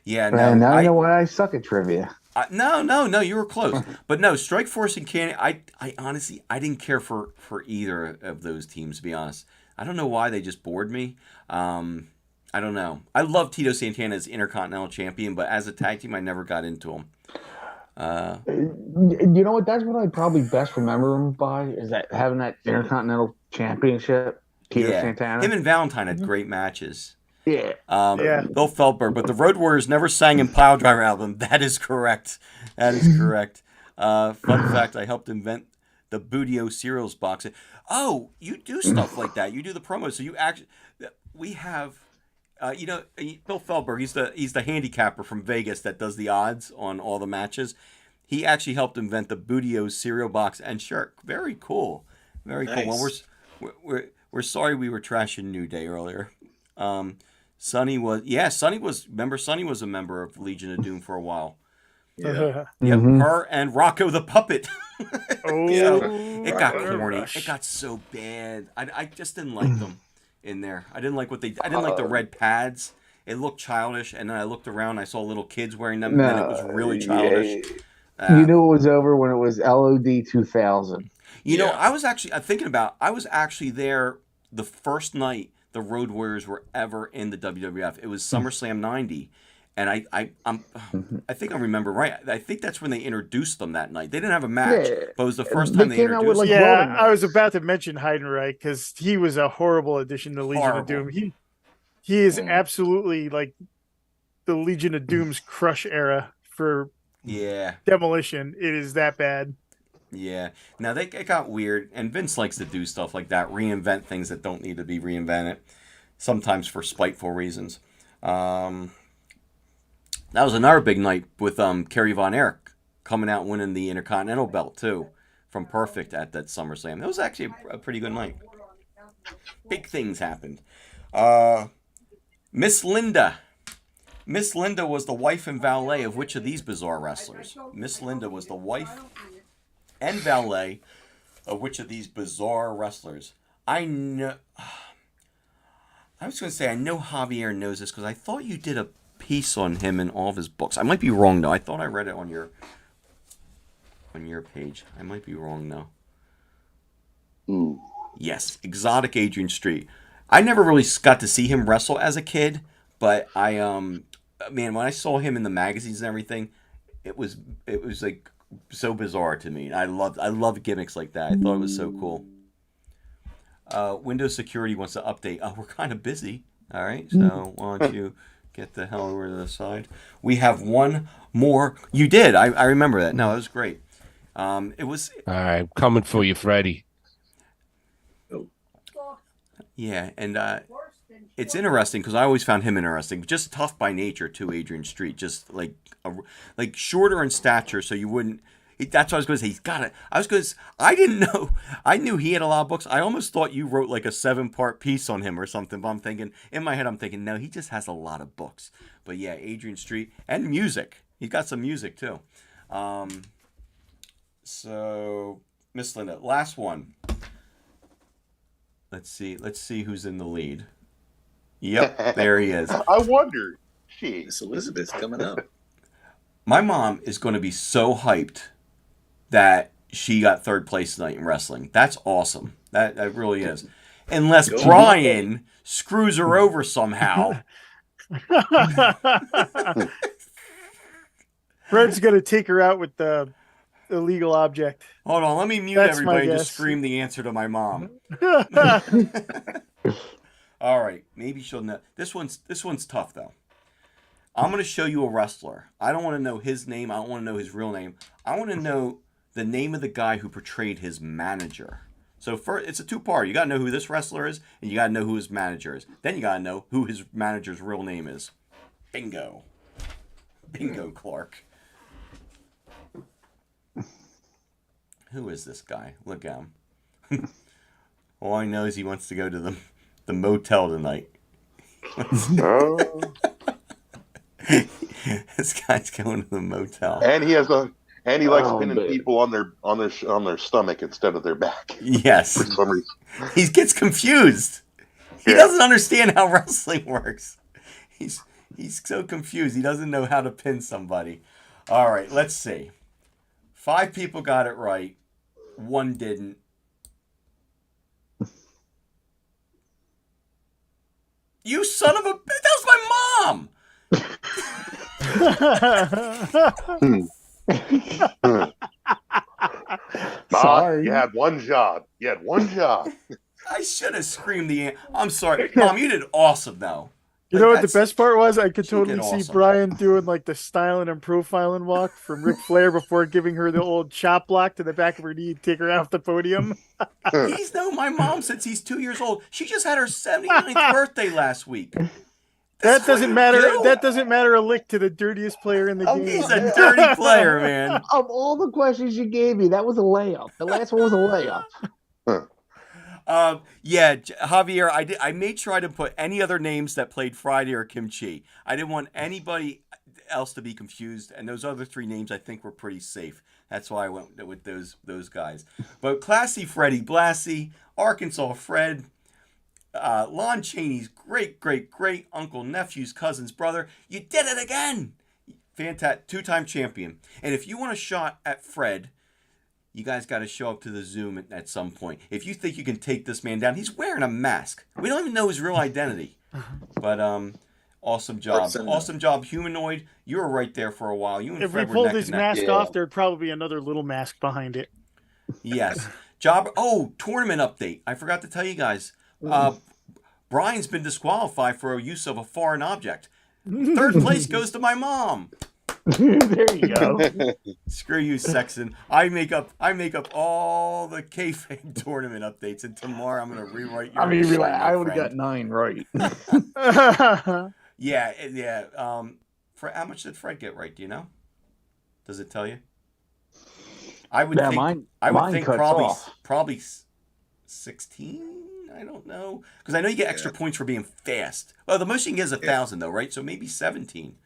Yeah. And now I know why I suck at trivia. No, you were close. But no, Strike Force and Can I honestly I didn't care for either of those teams, to be honest. I don't know why they just bored me. I don't know. I love Tito Santana as Intercontinental Champion, but as a tag team I never got into him. You know what? That's what I probably best remember him by is that having that Intercontinental Championship. Tito Santana. Him and Valentine had great matches. Yeah. Bill Feldberg, but the Road Warriors never sang in Pile Driver album. That is correct. That is correct. Fun fact: I helped invent the Budio cereals box. Oh, you do stuff like that. You do the promos. So you actually, we have, Bill Feldberg. He's the handicapper from Vegas that does the odds on all the matches. He actually helped invent the Budio cereal box and shirt. Very cool. Very cool. Nice. Well, we're sorry we were trashing New Day earlier. Sonny was a member of Legion of Doom for a while. Yeah. Yep, her and Rocco the Puppet. Oh, It got Rocco corny. Rush. It got so bad. I just didn't like them in there. I didn't like I didn't like the red pads. It looked childish, and then I looked around and I saw little kids wearing them, and it was really childish. You knew it was over when it was LOD 2000. I was actually there the first night the Road Warriors were ever in the WWF. It was SummerSlam '90, and I think I remember right. I think that's when they introduced them that night. They didn't have a match, but it was the first time they came out introduced with, them. Yeah, I was about to mention Heidenreich because he was a horrible addition to Legion of Doom. He is absolutely like the Legion of Doom's crush era for Demolition. It is that bad. Yeah. Now it got weird, and Vince likes to do stuff like that, reinvent things that don't need to be reinvented, sometimes for spiteful reasons. That was another big night with Kerry Von Erich coming out winning the Intercontinental belt too from Perfect at that SummerSlam. That was actually a pretty good night. Big things happened. Miss Linda. Miss Linda was the wife and valet of which of these bizarre wrestlers? Miss Linda was the wife and valet of which of these bizarre wrestlers? I know. I was going to say I know Javier knows this because I thought you did a piece on him in all of his books. I might be wrong though. I thought I read it on your page. I might be wrong though. Ooh. Yes, Exotic Adrian Street. I never really got to see him wrestle as a kid, but when I saw him in the magazines and everything, it was like so bizarre to me. I love gimmicks like that. I thought it was so cool. Windows Security wants to update. Oh, we're kind of busy. All right, so why don't you get the hell over to the side? We have one more. You did. I remember that. No, it was great. It was. All right, coming for you, Freddie. Yeah, and it's interesting because I always found him interesting. Just tough by nature too, Adrian Street. Just like shorter in stature, so you wouldn't. That's what I was going to say. He's got it. I didn't know. I knew he had a lot of books. I almost thought you wrote like a 7-part piece on him or something. But I'm thinking in my head, no, he just has a lot of books. But yeah, Adrian Street and music. He's got some music too. So Miss Linda, last one. Let's see who's in the lead. Yep, there he is. I wondered. Jeez. Miss Elizabeth's coming up. My mom is going to be so hyped that she got third place tonight in wrestling. That's awesome. That really is. Unless Brian screws her over somehow. Fred's gonna take her out with the illegal object. Hold on, let me mute That's my everybody and just guess. scream the answer to my mom. All right, maybe she'll know. This one's tough though. I'm going to show you a wrestler. I don't want to know his name. I don't want to know his real name. I want to know the name of the guy who portrayed his manager. So first, it's a two-part. You got to know who this wrestler is, and you got to know who his manager is. Then you got to know who his manager's real name is. Bingo. Bingo, Clark. Who is this guy? Look at him. All I know is he wants to go to the motel tonight. Oh. This guy's going to the motel. And he likes pinning people on their stomach instead of their back. Yes. For some reason. He gets confused. He doesn't understand how wrestling works. He's so confused. He doesn't know how to pin somebody. All right, let's see. 5 people got it right. 1 didn't. You son of a... That was my mom! Sorry. You had one job. I should have screamed I'm sorry. Mom, you did awesome, though. You know what the best part was? I could totally see awesome. Brian doing like the styling and profiling walk from Ric Flair before giving her the old chop block to the back of her knee and take her off the podium. He's known my mom since he's 2 years old. She just had her 79th birthday last week. That doesn't matter. That doesn't matter a lick to the dirtiest player in the game. He's a dirty player, man. Of all the questions you gave me, that was a layup. The last one was a layup. Yeah, Javier, I made sure I didn't put any other names that played Friday or Kimchi. I didn't want anybody else to be confused, and those other 3 names I think were pretty safe. That's why I went with those guys. But Classy Freddie Blassie, Arkansas Fred, Lon Chaney's great uncle, nephew's cousin's brother. You did it again! Fantastic, 2-time champion. And if you want a shot at Fred, you guys got to show up to the Zoom at some point. If you think you can take this man down, he's wearing a mask. We don't even know his real identity. But awesome job. Awesome job, Humanoid. You were right there for a while. You and if Fred we were pulled neck his and neck. mask off, there'd probably be another little mask behind it. Yes. Job. Oh, tournament update. I forgot to tell you guys. Brian's been disqualified for use of a foreign object. 3rd place goes to my mom. There you go. Screw you, Sexton. I make up all the kayfabe tournament updates, and tomorrow I'm going to rewrite your. I mean, history, I my would have friend. got 9 right. Yeah. How much did Fred get right? Do you know? Does it tell you? I would think. Mine cuts probably 16. I don't know, because I know you get extra points for being fast. Well, the most you can get is 1,000 though, right? So maybe 17,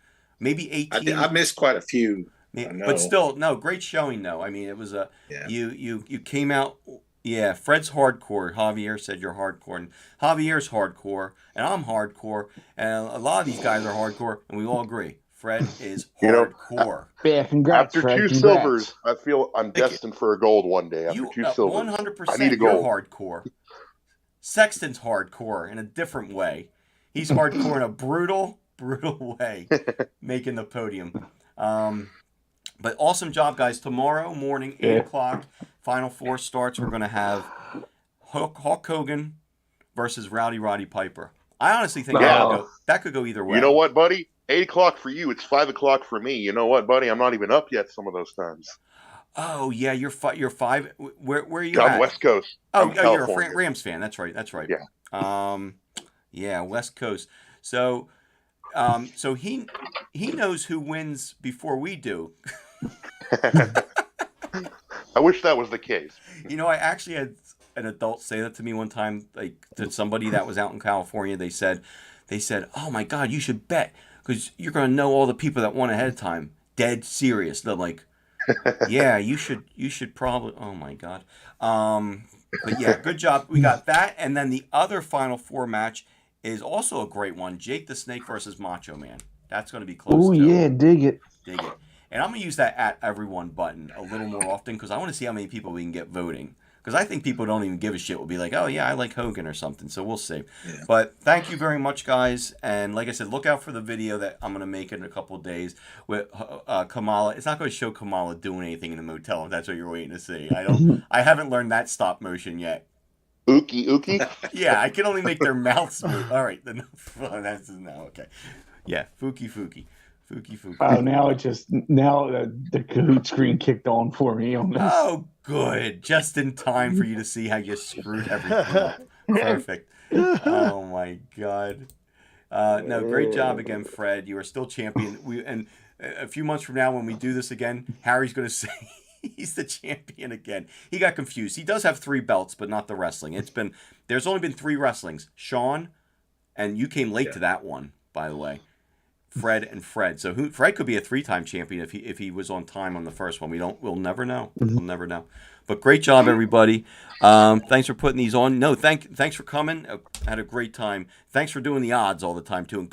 maybe 18. I missed quite a few. But still, no, great showing though. I mean, it was you came out. Yeah, Fred's hardcore. Javier said you're hardcore, and Javier's hardcore, and I'm hardcore, and a lot of these guys are hardcore, and we all agree Fred is hardcore. Yeah, congrats, After Fred. 2 silvers, I feel I'm destined for a gold one day. After 2 silvers, 100%. I need a You're gold. hardcore. Sexton's hardcore in a different way. He's hardcore in a brutal way, making the podium. But awesome job, guys. Tomorrow morning, 8 o'clock, Final 4 starts. We're going to have Hulk Hogan versus Rowdy Roddy Piper. I honestly think that could go either way. You know what, buddy? 8 o'clock for you. It's 5 o'clock for me. You know what, buddy? I'm not even up yet some of those times. Oh, yeah, you're 5. Where are you I'm at? West Coast. Oh, you're California. a Rams fan. That's right. Yeah. Yeah, West Coast. So he knows who wins before we do. I wish that was the case. You know, I actually had an adult say that to me one time, like to somebody that was out in California. They said, "Oh my God, you should bet because you're gonna know all the people that won ahead of time." Dead serious. They're like, "Yeah, you should probably." Oh my God. But yeah, good job. We got that, and then the other Final 4 match is also a great one. Jake the Snake versus Macho Man. That's going to be close. Oh yeah, dig it. And I'm going to use that @everyone button a little more often because I want to see how many people we can get voting. Because I think people don't even give a shit. Will be like, oh yeah, I like Hogan or something. So we'll see. Yeah. But thank you very much, guys. And like I said, look out for the video that I'm gonna make in a couple of days with Kamala. It's not going to show Kamala doing anything in the motel. If that's what you're waiting to see. I haven't learned that stop motion yet. Ookie. Yeah, I can only make their mouths move. All right, then that's now okay. Yeah, Fuki. Oh, now the Kahoot screen kicked on for me on this. Oh, good. Just in time for you to see how you screwed everything up. Perfect. Oh my God. No, great job again, Fred. You are still champion. And a few months from now, when we do this again, Harry's going to say he's the champion again. He got confused. He does have 3 belts, but not the wrestling. There's only been 3 wrestlings. Sean, and you came late to that one, by the way. Fred. So Fred could be a 3-time champion if he was on time on the first one. We'll never know. We'll never know. But great job, everybody. Thanks for putting these on. No, thanks for coming. I had a great time. Thanks for doing the odds all the time too. And